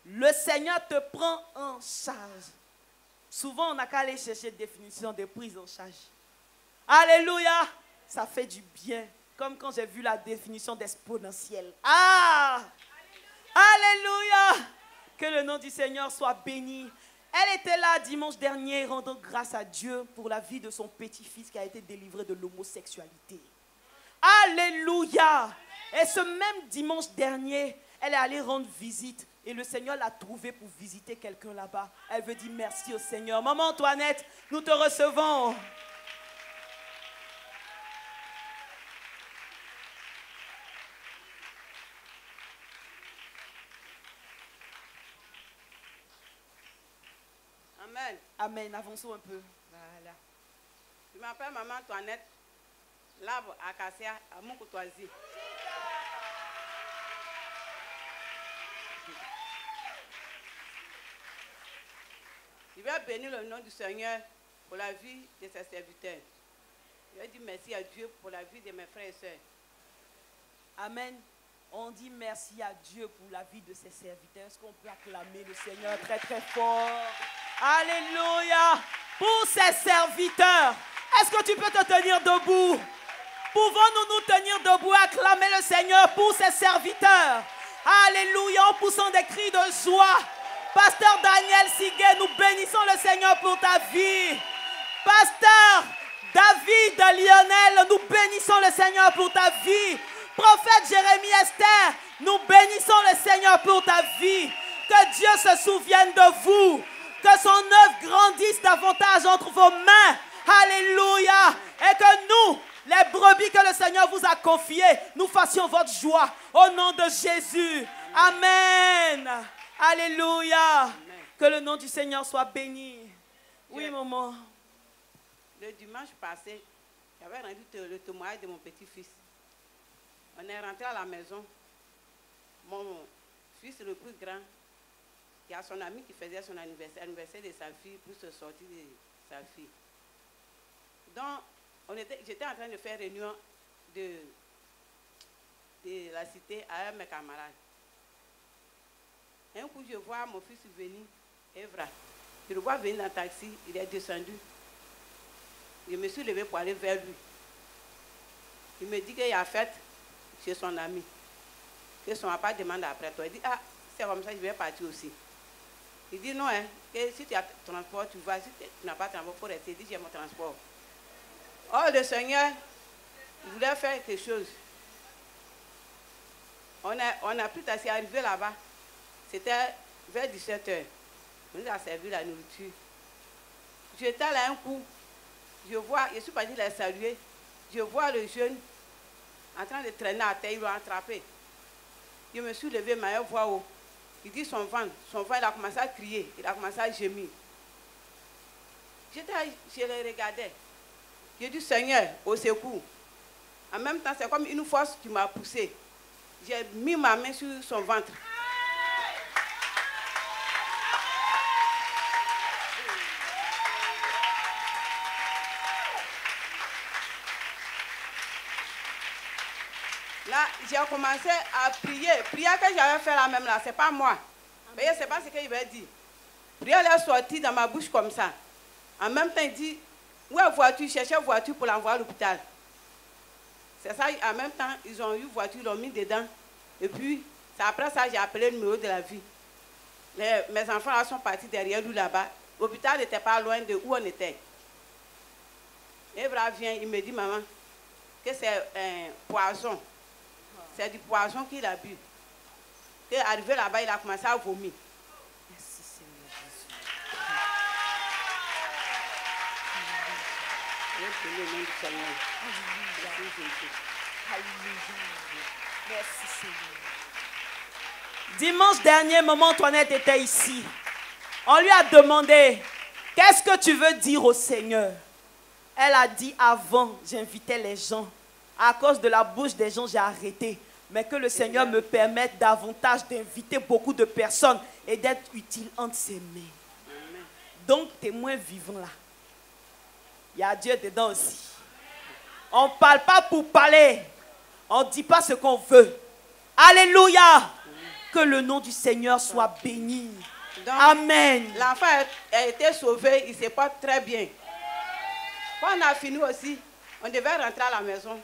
Le Seigneur te prend en charge. Souvent, on n'a qu'à aller chercher une définition de prise en charge. Alléluia. Ça fait du bien. Comme quand j'ai vu la définition d'exponentielle. Ah! Alléluia. Que le nom du Seigneur soit béni. Elle était là dimanche dernier, rendant grâce à Dieu pour la vie de son petit-fils qui a été délivré de l'homosexualité. Alléluia. Et ce même dimanche dernier, elle est allée rendre visite. Et le Seigneur l'a trouvée pour visiter quelqu'un là-bas. Elle veut dire merci au Seigneur. Maman Antoinette, nous te recevons. Amen. Amen. Avançons un peu. Voilà. Je m'appelle Maman Antoinette, l'arbre acacia à Moukoutoisi. Je vais bénir le nom du Seigneur pour la vie de ses serviteurs. Je vais dire merci à Dieu pour la vie de mes frères et sœurs. Amen. On dit merci à Dieu pour la vie de ses serviteurs. Est-ce qu'on peut acclamer le Seigneur très très fort? Alléluia. Pour ses serviteurs. Est-ce que tu peux te tenir debout? Pouvons-nous nous tenir debout et acclamer le Seigneur pour ses serviteurs? Alléluia, en poussant des cris de joie. Pasteur Daniel Siguet, nous bénissons le Seigneur pour ta vie. Pasteur David Lionel, nous bénissons le Seigneur pour ta vie. Prophète Jérémie Esther, nous bénissons le Seigneur pour ta vie. Que Dieu se souvienne de vous. Que son œuvre grandisse davantage entre vos mains. Alléluia. Et que nous, les brebis que le Seigneur vous a confiées, nous fassions votre joie au nom de Jésus. Amen. Alléluia. Amen. Que le nom du Seigneur soit béni. Oui, maman. Le dimanche passé, j'avais rendu le témoignage de mon petit-fils. On est rentré à la maison. Mon fils le plus grand, il y a son ami qui faisait son anniversaire de sa fille pour se sortir de sa fille. Donc, j'étais en train de faire réunion de la cité avec mes camarades. Un coup, je vois mon fils venir, Evra. Je le vois venir dans le taxi, il est descendu. Je me suis levée pour aller vers lui. Il me dit qu'il y a fête chez son ami. Que son papa demande après toi. Il dit, ah, c'est comme ça, je vais partir aussi. Il dit, non, hein, que si tu as transport, tu vas. Si tu n'as pas de transport, il faut rester. Il dit, j'ai mon transport. Oh, le Seigneur, il voulait faire quelque chose. On a pris taxi, arrivé là-bas. C'était vers 17h. On nous a servi la nourriture. J'étais là un coup. Je suis partie les saluer. Je vois le jeune en train de traîner à terre, ils l'ont attrapé. Je me suis levée, ma voix haut. Il dit son ventre, il a commencé à crier, il a commencé à gémir. Je le regardais. J'ai dit, Seigneur, au secours. En même temps, c'est comme une force qui m'a poussé. J'ai mis ma main sur son ventre. Là, j'ai commencé à prier. Prière que j'avais fait là même là, c'est pas moi. Mais c'est pas ce qu'il m'a dit. Prière est sortie dans ma bouche comme ça. En même temps, il dit, où est voiture? Cherchez voiture pour l'envoyer à l'hôpital. C'est ça, en même temps, ils ont eu voiture, ils l'ont mis dedans. Et puis, c'est après ça, j'ai appelé le numéro de la vie. Mes enfants là sont partis derrière nous là-bas. L'hôpital n'était pas loin de où on était. Evra vient, il me dit, maman, que c'est un poison. C'est du poison qu'il a bu. Et arrivé là-bas, il a commencé à vomir. Merci Seigneur Jésus. Le nom du Seigneur. Merci Seigneur. Dimanche dernier, maman Antoinette était ici. On lui a demandé, qu'est-ce que tu veux dire au Seigneur? Elle a dit, avant, j'invitais les gens. À cause de la bouche des gens, j'ai arrêté. Mais que le Seigneur me permette davantage d'inviter beaucoup de personnes et d'être utile entre ses mains. Amen. Donc, témoin vivant là. Il y a Dieu dedans aussi. On ne parle pas pour parler. On ne dit pas ce qu'on veut. Alléluia. Que le nom du Seigneur soit béni. Donc, amen. L'enfant a été sauvé, il se porte très bien. Quand on a fini aussi, on devait rentrer à la maison.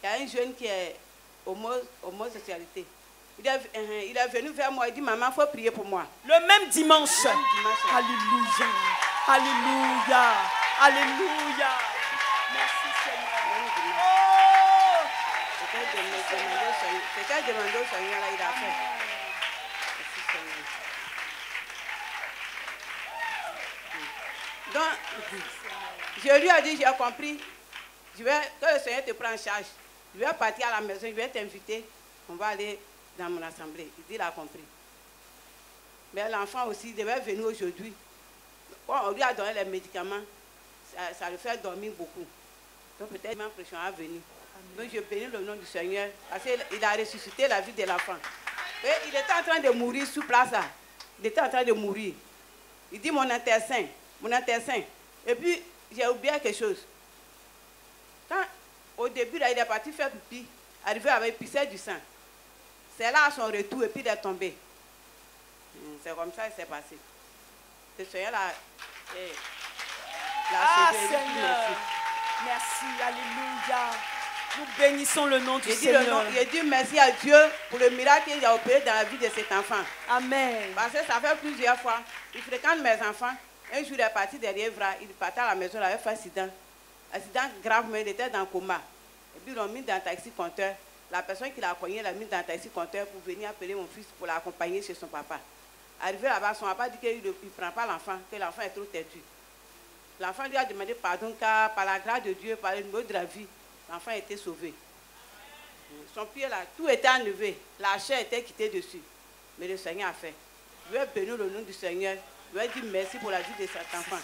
Il y a un jeune qui est homosexualité. Il est venu vers moi, il dit, maman, il faut prier pour moi. Le même dimanche. Le même dimanche. Alléluia. Alléluia. Alléluia. Merci Seigneur. Oh. C'est qu'elle demandait au Seigneur, là, il a fait. Merci Seigneur. Donc, je lui ai dit, j'ai compris. Que le Seigneur te prenne en charge. Je vais partir à la maison, je vais t'inviter. On va aller dans mon assemblée. Il dit, il a compris. Mais l'enfant aussi devait venir aujourd'hui. Quand on lui a donné les médicaments, ça le fait dormir beaucoup. Donc peut-être ma pression à venir. Donc je bénis le nom du Seigneur. Parce qu'il a ressuscité la vie de l'enfant. Et il était en train de mourir sur place. Là. Il était en train de mourir. Il dit mon intestin. Et puis j'ai oublié quelque chose. Quand au début, là, il est parti faire pipi, arrivé avec pissé du sang. C'est là à son retour et puis il est tombé. C'est comme ça que c'est passé. Le Seigneur l'a sauvé. Seigneur. Merci. Alléluia. Nous bénissons le nom du J'ai dit, le nom, Seigneur. j'ai dit merci à Dieu pour le miracle qu'il a opéré dans la vie de cet enfant. Amen. Parce que ça fait plusieurs fois. Il fréquente mes enfants. Un jour, il est parti derrière Evra. Il partait à la maison, il avait fait un accident. Accident grave, mais il était dans le coma. Et puis, ils l'ont mis dans le taxi-compteur. La personne qui l'a accompagné l'a mis dans le taxi-compteur pour venir appeler mon fils pour l'accompagner chez son papa. Arrivé là-bas, son papa dit qu'il ne prend pas l'enfant, que l'enfant est trop têtu. L'enfant lui a demandé pardon car par la grâce de Dieu, par le numéro de la vie, l'enfant a été sauvé. Son pied là, tout était enlevé. La chair était quittée dessus. Mais le Seigneur a fait. Je vais bénir le nom du Seigneur. Je vais dire merci pour la vie de cet enfant.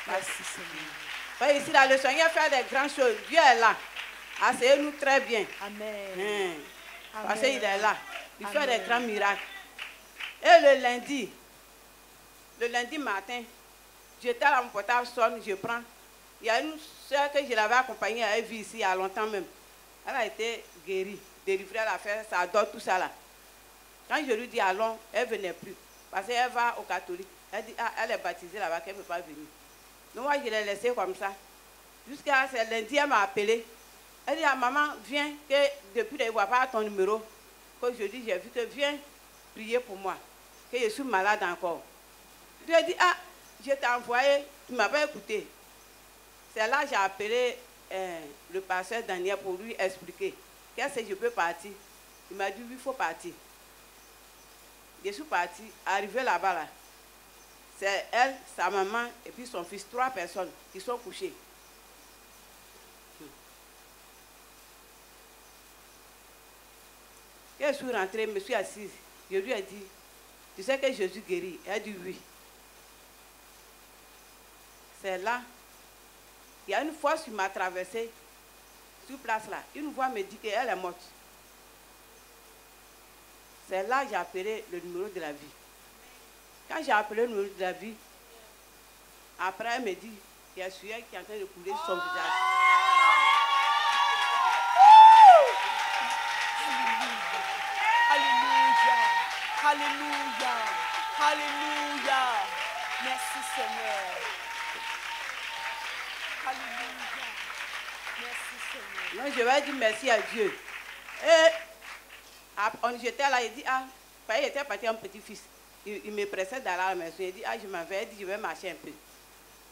Merci Seigneur. Parce ici, là, le Seigneur fait des grandes choses. Dieu est là. Asseyez-nous très bien. Amen. Parce qu'il est là. Il fait Amen. des grands miracles. Et le lundi matin, j'étais là, mon portable sonne, je prends. Il y a une soeur que je l'avais accompagnée, elle vit ici il y a longtemps même. Elle a été guérie, délivrée, elle a fait ça dort, tout ça là. Quand je lui dis allons, elle ne venait plus. Parce qu'elle va au catholique. Elle dit, ah, elle est baptisée là-bas, qu'elle ne peut pas venir. Donc moi, je l'ai laissée comme ça. Jusqu'à ce lundi, elle m'a appelé. Elle dit, ah, maman, viens, que depuis, elle ne voit pas ton numéro. Que je dis, j'ai vu que viens prier pour moi, que je suis malade encore. Je lui ai dit, ah, je t'ai envoyé, tu ne m'as pas écouté. C'est là que j'ai appelé le pasteur Daniel pour lui expliquer. Qu'est-ce que je peux partir? Il m'a dit, oui, il faut partir. Je suis partie, arrivé là-bas, là. C'est elle, sa maman et puis son fils, 3 personnes qui sont couchées. Quand je suis rentrée, je me suis assise. Je lui ai dit, tu sais que Jésus guérit? Elle a dit oui. C'est là. Il y a une force qui m'a traversée sur place là. Une voix me dit qu'elle est morte. C'est là que j'ai appelé le numéro de la vie. Quand j'ai appelé le numéro de la vie, après elle me dit, il y a celui qui est en train de couler sur son visage. Alléluia. Alléluia. Alléluia. Merci Seigneur. Alléluia. Merci Seigneur. Donc je vais dire merci à Dieu. Et j'étais là, il dit, ah, il était parti un petit-fils. Il me pressait d'aller à la maison. Il dit, ah, je m'en vais. Elle dit, je vais marcher un peu.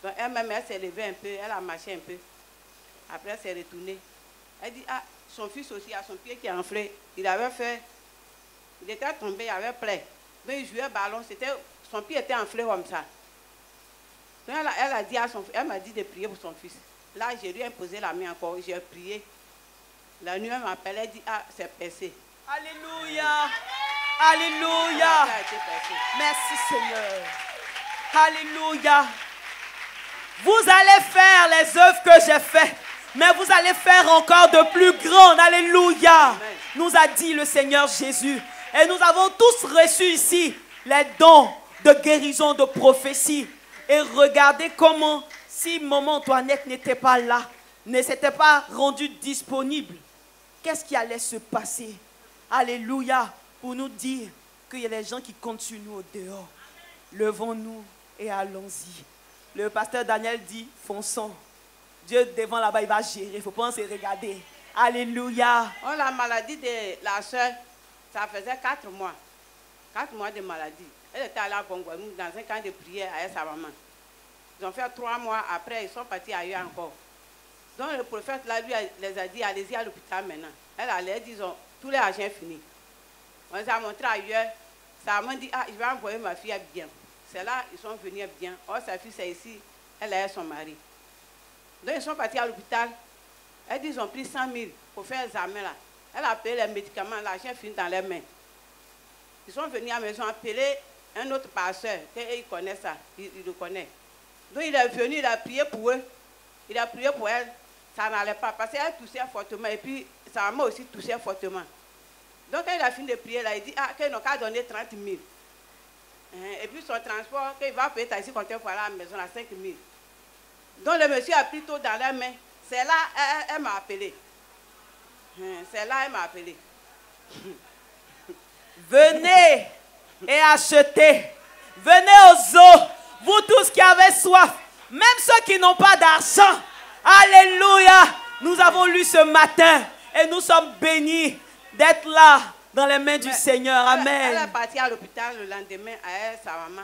Donc elle-même, elle s'est levée un peu, elle a marché un peu. Après, elle s'est retournée. Elle dit, ah, son fils aussi a son pied qui est enflé. Il était tombé, il avait plein. Donc il jouait ballon, son pied était enflé comme ça. Donc elle m'a dit de prier pour son fils. Là, je lui ai imposé la main encore, j'ai prié. La nuit, elle m'appelle, elle dit, ah, c'est percé. Alléluia. Alléluia. Ça a été percé. Merci Seigneur. Alléluia. Vous allez faire les œuvres que j'ai faites, mais vous allez faire encore de plus grandes. Alléluia. Amen. Nous a dit le Seigneur Jésus. Et nous avons tous reçu ici les dons de guérison, de prophétie. Et regardez comment, si Maman Antoinette n'était pas là, ne s'était pas rendue disponible, qu'est-ce qui allait se passer? Alléluia. Pour nous dire qu'il y a des gens qui comptent sur nous au dehors. Levons-nous et allons-y. Le pasteur Daniel dit, fonçons. Dieu devant là-bas, il va gérer. Il ne faut pas se regarder. Alléluia. Oh, la maladie de la soeur, ça faisait 4 mois. 4 mois de maladie. Elle était allée à Bongouanou dans un camp de prière avec sa maman. Ils ont fait 3 mois après, ils sont partis ailleurs encore. Donc le prophète là, lui, les a dit, allez-y à l'hôpital maintenant. Elle allait, disons, tous les agents finis. On les a montrés ailleurs. Sa maman dit, ah, je vais envoyer ma fille bien. C'est là, ils sont venus bien. Oh, sa fille, c'est ici. Elle est son mari. Donc, ils sont partis à l'hôpital. Elle dit, ils ont pris 100 000 pour faire l'examen là. Elle a payé les médicaments, l'argent finit dans les mains. Ils sont venus à la maison appeler un autre pasteur, qu'il connaît ça, il le connaît. Donc, il est venu, il a prié pour eux. Il a prié pour elle. Ça n'allait pas parce qu'elle toussait fortement et puis sa maman aussi toussait fortement. Donc, quand il a fini de prier, là, il dit, ah, qu'ils n'ont qu'à donner 30 000. Et puis son transport, qu'il va payer taxi compteur pour aller à la maison à 5 000. Donc, le monsieur a pris tout dans les mains. C'est là, elle m'a appelé. C'est là, elle m'a appelé. Venez et achetez. Venez aux eaux. Vous tous qui avez soif, même ceux qui n'ont pas d'argent. Alléluia. Nous avons lu ce matin et nous sommes bénis d'être là dans les mains du Seigneur. Amen. Elle est partie à l'hôpital le lendemain avec sa maman.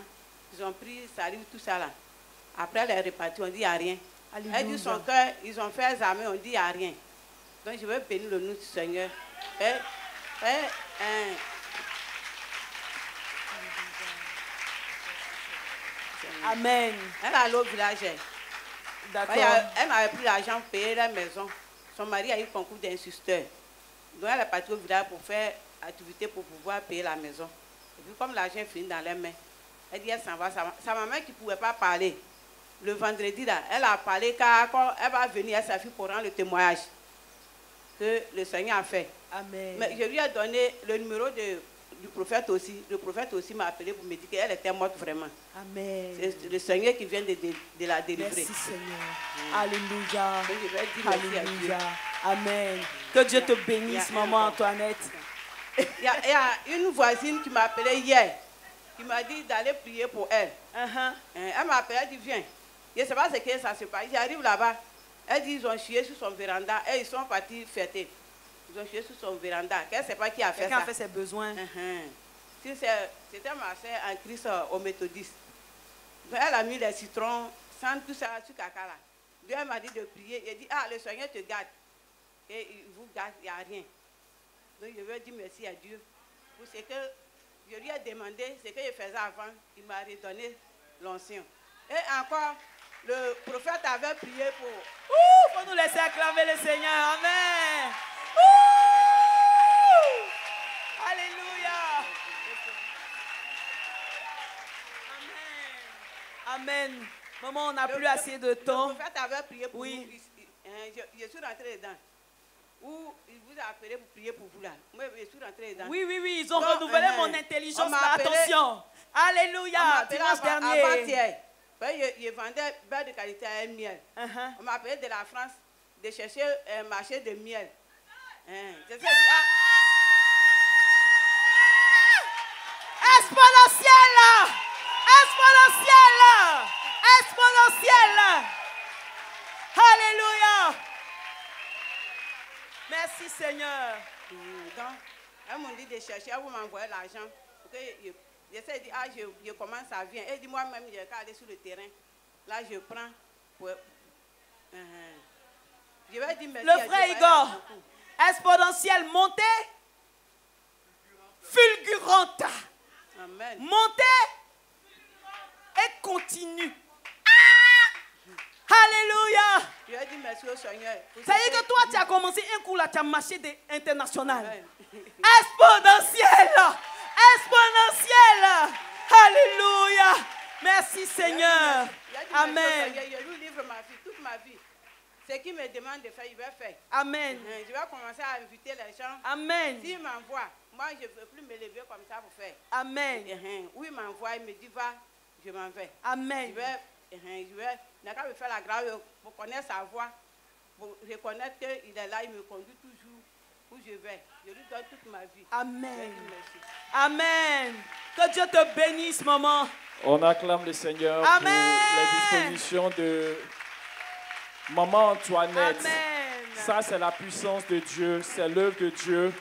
Ils ont pris salive, tout ça là. Après, elle est repartie, on dit il n'y a rien. Alléluia. Elle dit son cœur, ils ont fait examen, on dit il n'y a rien. Donc je vais bénir le nom du Seigneur. Amen. Elle est allée au village. D'accord. Elle m'avait pris l'argent pour payer la maison. Son mari a eu concours d'insisteur. Donc elle est partie au village pour faire activité pour pouvoir payer la maison. Et puis comme l'argent finit dans les mains, elle dit elle s'en va. Sa maman qui ne pouvait pas parler, le vendredi là, elle a parlé car quand elle va venir à sa fille pour rendre le témoignage que le Seigneur a fait. Amen. Mais je lui ai donné le numéro du prophète aussi. Le prophète aussi m'a appelé pour me dire qu'elle était morte vraiment. Amen. C'est le Seigneur qui vient de la délivrer. Merci Seigneur. Alléluia. Donc, je vais dire merci à Dieu. Alléluia. Amen. Que Dieu te bénisse, maman Antoinette. Il y a une voisine qui m'a appelé hier, qui m'a dit d'aller prier pour elle. Elle m'a appelé, elle dit viens. Je ne sais pas ce que ça se passe. J'arrive là-bas. Elle dit ils ont chié sur son véranda et ils sont partis fêter. Ils ont chié sur son véranda. Elle ne sait pas qui a fait ça. Quelqu'un a fait ses besoins. C'était ma soeur en Christ au méthodiste. Elle a mis les citrons, sans tout ça sur caca là. Dieu m'a dit de prier. Il dit ah, le Seigneur te garde. Et il vous garde, il n'y a rien. Donc je veux dire merci à Dieu pour ce que je lui ai demandé, ce que je faisais avant, il m'a redonné l'ancien. Et encore, le prophète avait prié pour... Il faut nous laisser acclamer le Seigneur. Amen. Alléluia. Amen. Amen. Maman, on n'a plus assez de temps. Le prophète avait prié pour oui. nous. Je suis rentré dedans. Où il vous a appelé pour prier pour vous là. Moi, je suis rentré dedans. Oui, oui, oui. Ils ont renouvelé mon intelligence. Attention. Alléluia. Dimanche dernier. Avant-hier. Je vendais beurre de qualité à un miel. On m'a appelé de la France de chercher un marché de miel. Je sais, exponentiel! Exponentiel! Exponentiel! Alléluia! Merci Seigneur. Donc, elles m'ont dit de chercher, vous m'envoyez l'argent. J'essaie de dire, ah, je commence à venir. Et dit moi-même, je vais aller sur le terrain. Là, je prends. Je vais dire merci. Le frère Igor, exponentielle, montée, fulgurante. Amen. Montée et continue. Alléluia. Je vais dire merci au Seigneur. Ça veut dire que toi, tu as commencé un coup là, tu as marché international. Exponentielle. Exponentielle. Alléluia. Merci Seigneur. Amen. Je lui livre ma vie, toute ma vie. Ce qu'il me demande de faire, il va faire. Amen. Je vais commencer à inviter les gens. Amen. S'il m'envoie, moi je ne veux plus me lever comme ça pour faire. Amen. Où il m'envoie, il me dit va, je m'en vais. Amen. Je n'ai qu'à me faire la grâce pour connaître sa voix, pour reconnaître qu'il est là, il me conduit toujours où je vais. Je lui donne toute ma vie. Amen. Amen. Que Dieu te bénisse, maman. On acclame le Seigneur pour les dispositions de Maman Antoinette. Amen. Ça, c'est la puissance de Dieu, c'est l'œuvre de Dieu.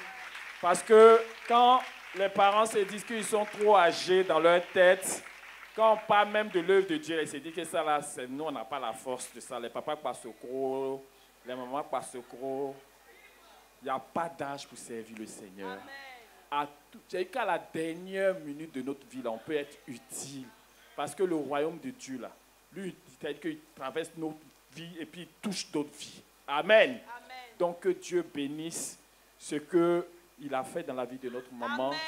Parce que quand les parents se disent qu'ils sont trop âgés dans leur tête, quand on parle même de l'œuvre de Dieu, ils se disent que ça, là, nous, on n'a pas la force de ça. Les papas passent au gros, les mamans passent au gros. Il n'y a pas d'âge pour servir le Seigneur. J'ai qu'à la dernière minute de notre vie, là, on peut être utile. Parce que le royaume de Dieu, là, lui, c'est-à-dire qu'il traverse notre vie et puis il touche d'autres vies. Amen. Amen. Donc que Dieu bénisse ce qu'il a fait dans la vie de notre maman. Amen.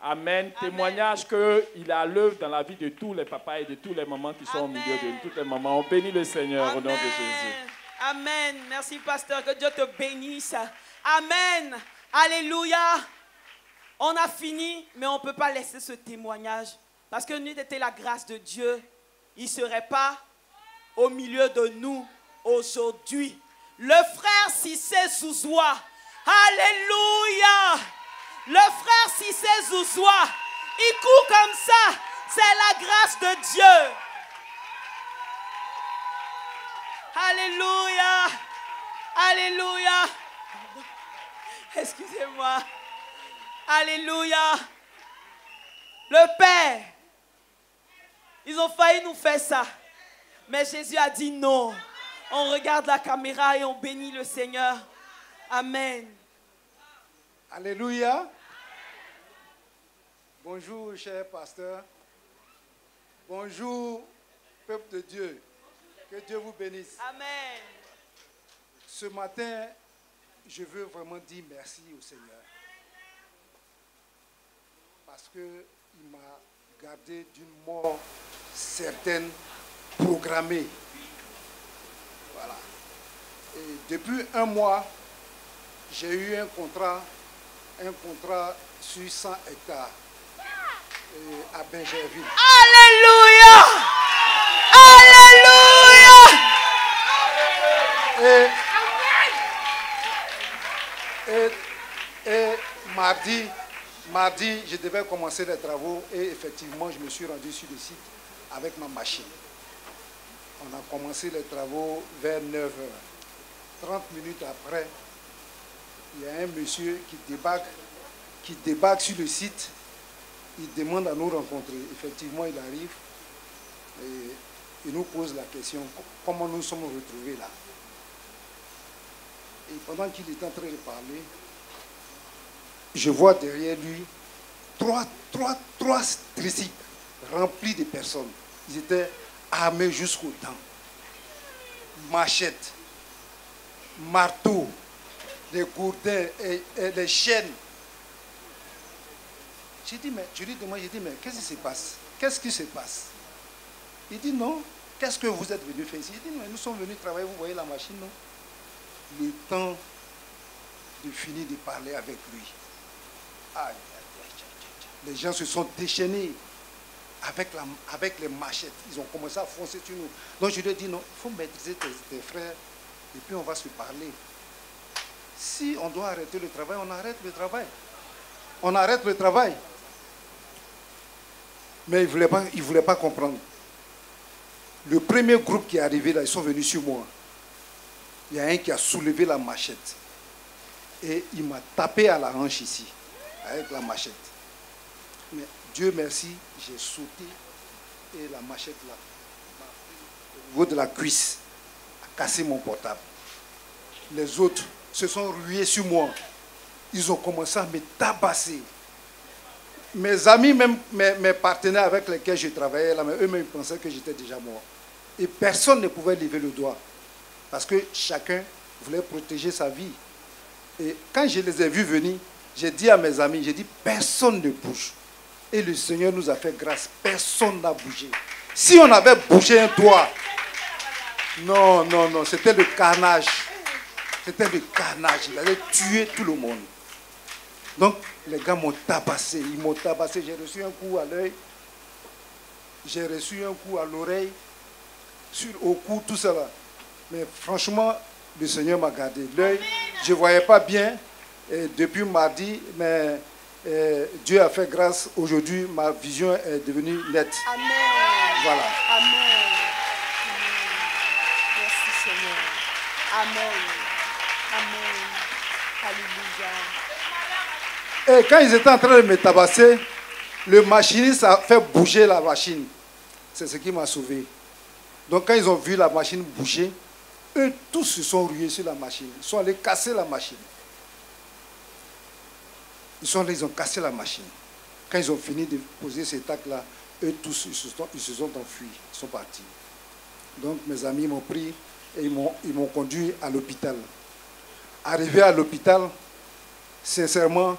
Amen. Témoignage qu'il a l'œuvre dans la vie de tous les papas et de tous les mamans qui sont au milieu de nous. Toutes les mamans. On bénit le Seigneur au nom de Jésus. Amen. Merci, pasteur. Que Dieu te bénisse. Amen. Alléluia. On a fini, mais on ne peut pas laisser ce témoignage. Parce que n'eût été la grâce de Dieu, il ne serait pas au milieu de nous aujourd'hui. Le frère Cissé Zouzoua. Alléluia. Le frère Cissé Zouzoua. Il court comme ça. C'est la grâce de Dieu. Alléluia. Alléluia. Excusez-moi. Alléluia. Le Père. Ils ont failli nous faire ça. Mais Jésus a dit non. On regarde la caméra et on bénit le Seigneur. Amen. Alléluia. Bonjour, cher pasteur. Bonjour, peuple de Dieu. Que Dieu vous bénisse. Amen. Ce matin, je veux vraiment dire merci au Seigneur. Parce qu'il m'a gardé d'une mort certaine, programmée. Voilà. Et depuis un mois, j'ai eu un contrat sur 100 hectares à Benjerville. Alléluia! Alléluia! Et mardi, je devais commencer les travaux et effectivement, je me suis rendu sur le site avec ma machine. On a commencé les travaux vers 9h. 30 minutes après, il y a un monsieur qui débarque sur le site. Il demande à nous rencontrer. Effectivement, il arrive et il nous pose la question, comment nous sommes retrouvés là. Et pendant qu'il est en train de parler, je vois derrière lui trois tricycles remplis de personnes. Ils étaient armés jusqu'aux dents. Machettes, marteaux, des gourdins et des chaînes. Je lui demande, mais qu'est-ce qui se passe? Qu'est-ce qui se passe? Il dit non, qu'est-ce que vous êtes venu faire ici? Il dit non, nous sommes venus travailler, vous voyez la machine, non? Le temps de finir de parler avec lui. Aïe. Les gens se sont déchaînés avec les machettes. Ils ont commencé à foncer sur nous. Donc je lui ai dit non, il faut maîtriser tes frères et puis on va se parler. Si on doit arrêter le travail, on arrête le travail. On arrête le travail. Mais il ne voulait pas comprendre. Le premier groupe qui est arrivé là, ils sont venus sur moi. Il y a un qui a soulevé la machette. Et il m'a tapé à la hanche ici, avec la machette. Mais Dieu merci, j'ai sauté et la machette là, au niveau de la cuisse, a cassé mon portable. Les autres se sont rués sur moi. Ils ont commencé à me tabasser. Mes amis, même mes partenaires avec lesquels je travaillais, là, eux-mêmes pensaient que j'étais déjà mort. Et personne ne pouvait lever le doigt. Parce que chacun voulait protéger sa vie. Et quand je les ai vus venir, j'ai dit à mes amis, j'ai dit, personne ne bouge. Et le Seigneur nous a fait grâce. Personne n'a bougé. Si on avait bougé un doigt, non, c'était le carnage. C'était le carnage. Il allait tuer tout le monde. Donc, les gars m'ont tabassé. Ils m'ont tabassé. J'ai reçu un coup à l'œil. J'ai reçu un coup à l'oreille. Au cou, tout ça là. Mais franchement, le Seigneur m'a gardé. L'œil, je ne voyais pas bien. Et depuis mardi, mais Dieu a fait grâce. Aujourd'hui, ma vision est devenue nette. Amen. Voilà. Amen. Merci Seigneur. Amen. Amen. Alléluia. Et quand ils étaient en train de me tabasser, le machiniste a fait bouger la machine. C'est ce qui m'a sauvé. Donc quand ils ont vu la machine bouger, eux tous se sont rués sur la machine. Ils sont allés casser la machine. Ils ont cassé la machine. Quand ils ont fini de poser ces tacs-là, eux tous ils se sont enfuis. Ils sont partis. Donc mes amis m'ont pris et ils m'ont conduit à l'hôpital. Arrivé à l'hôpital, sincèrement,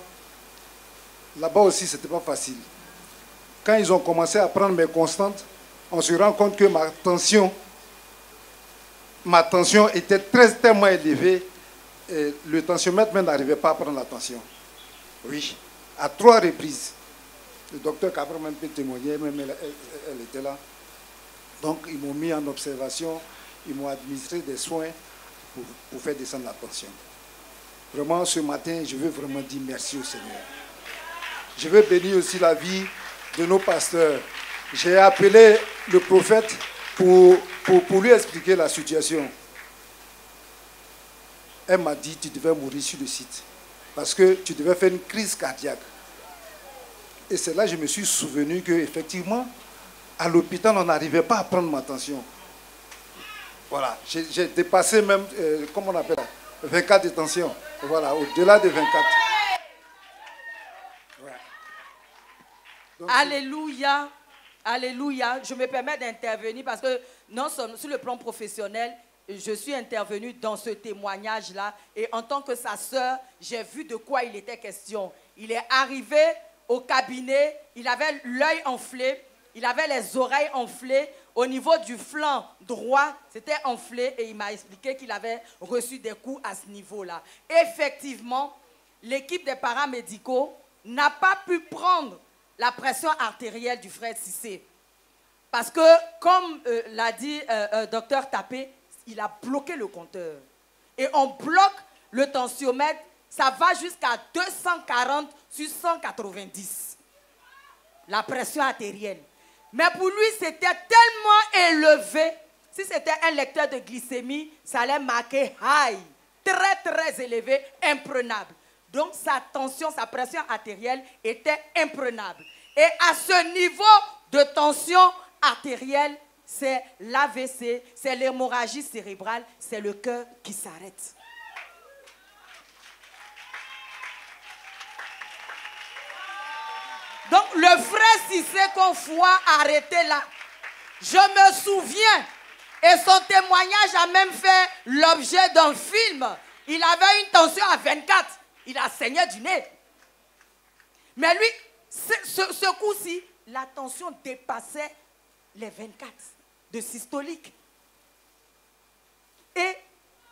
là-bas aussi, ce n'était pas facile. Quand ils ont commencé à prendre mes constantes, on se rend compte que ma tension était tellement élevée et le tensiomètre même n'arrivait pas à prendre la tension. Oui, à 3 reprises. Le docteur Capra même peut témoigner, même elle était là. Donc ils m'ont mis en observation, ils m'ont administré des soins pour faire descendre la tension. Vraiment, ce matin, je veux vraiment dire merci au Seigneur. Je veux bénir aussi la vie de nos pasteurs. J'ai appelé le prophète pour lui expliquer la situation. elle m'a dit, tu devais mourir sur le site. Parce que tu devais faire une crise cardiaque. Et c'est là que je me suis souvenu qu'effectivement, à l'hôpital, on n'arrivait pas à prendre ma tension. Voilà, j'ai dépassé même, comment on appelle ça, 24 de tension. Voilà, au-delà de 24. Ouais. Donc, Alléluia. Alléluia. Je me permets d'intervenir parce que non seulement sur le plan professionnel, je suis intervenue dans ce témoignage-là. Et en tant que sa sœur, j'ai vu de quoi il était question. Il est arrivé au cabinet, il avait l'œil enflé, il avait les oreilles enflées. Au niveau du flanc droit, c'était enflé et il m'a expliqué qu'il avait reçu des coups à ce niveau-là. Effectivement, l'équipe des paramédicaux n'a pas pu prendre la pression artérielle du frère Cissé. Parce que, comme l'a dit docteur Tapé, il a bloqué le compteur. Et on bloque le tensiomètre, ça va jusqu'à 240 sur 190. La pression artérielle. Mais pour lui, c'était tellement élevé. Si c'était un lecteur de glycémie, ça allait marquer high, très très élevé, imprenable. Donc sa tension, sa pression artérielle était imprenable. Et à ce niveau de tension artérielle, c'est l'AVC, c'est l'hémorragie cérébrale, c'est le cœur qui s'arrête. Donc le frère Cissé qu'on voit arrêté là, je me souviens, et son témoignage a même fait l'objet d'un film. Il avait une tension à 24, il a saigné du nez. Mais lui, ce coup-ci, la tension dépassait les 24 de systolique. Et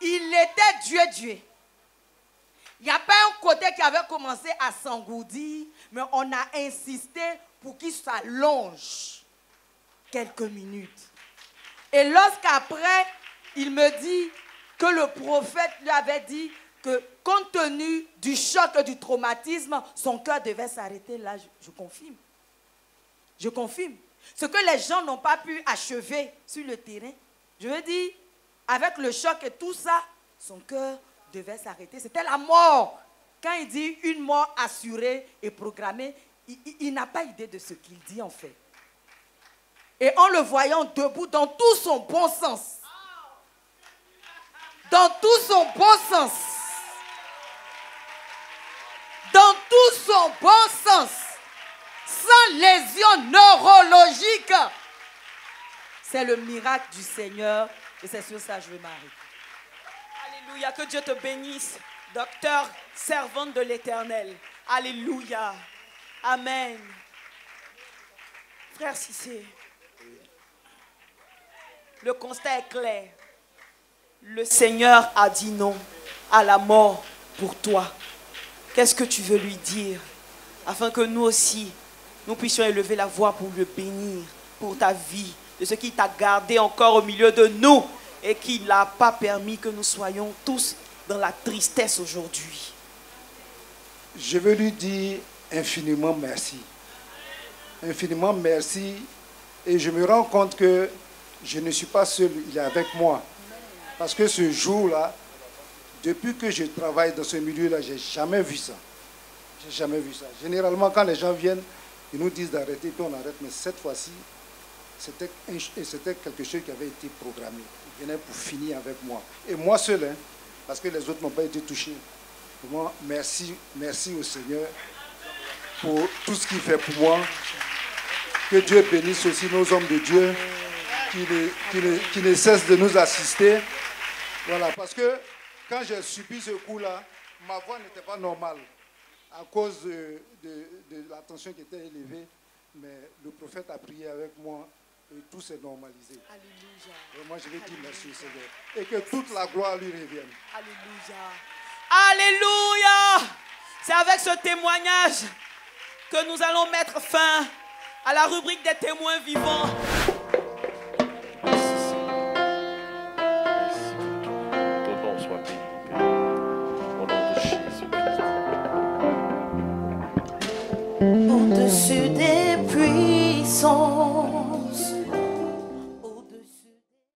il était Dieu. Il n'y a pas un côté qui avait commencé à s'engourdir, mais on a insisté pour qu'il s'allonge quelques minutes. Et lorsqu'après, il me dit que le prophète lui avait dit que compte tenu du choc et du traumatisme, son cœur devait s'arrêter là, je confirme. Je confirme. Ce que les gens n'ont pas pu achever sur le terrain, je veux dire, avec le choc et tout ça, son cœur devait s'arrêter. C'était la mort. Quand il dit une mort assurée et programmée, il n'a pas idée de ce qu'il dit en fait. Et en le voyant debout dans tout son bon sens, dans tout son bon sens, dans tout son bon sens, sans lésion neurologique, c'est le miracle du Seigneur et c'est sur ça que je vais m'arrêter. Alléluia, que Dieu te bénisse, docteur, servante de l'Éternel. Alléluia. Amen. Frère Cissé, le constat est clair. Le Seigneur a dit non à la mort pour toi. Qu'est-ce que tu veux lui dire afin que nous aussi, nous puissions élever la voix pour le bénir, pour ta vie, de ce qui t'a gardé encore au milieu de nous et qui n'a pas permis que nous soyons tous dans la tristesse aujourd'hui. Je veux lui dire infiniment merci. Infiniment merci. Et je me rends compte que je ne suis pas seul, il est avec moi. Parce que ce jour-là, depuis que je travaille dans ce milieu-là, je n'ai jamais vu ça. Je n'ai jamais vu ça. Généralement, quand les gens viennent, ils nous disent d'arrêter, puis on arrête. Mais cette fois-ci, c'était quelque chose qui avait été programmé. Il venait pour finir avec moi. Et moi seul, hein, parce que les autres n'ont pas été touchés. Pour moi, merci au Seigneur pour tout ce qu'il fait pour moi. Que Dieu bénisse aussi nos hommes de Dieu qui ne cessent de nous assister. Voilà, parce que quand j'ai subi ce coup-là, ma voix n'était pas normale à cause de la tension qui était élevée. Mais le prophète a prié avec moi et tout s'est normalisé. Alléluia. Et moi, je vais dire merci au Seigneur. Et que toute la gloire lui revienne. Alléluia. Alléluia. C'est avec ce témoignage que nous allons mettre fin à la rubrique des témoins vivants. Ton nom soit béni. Au nom de Jésus-Christ. Au-dessus des puissants,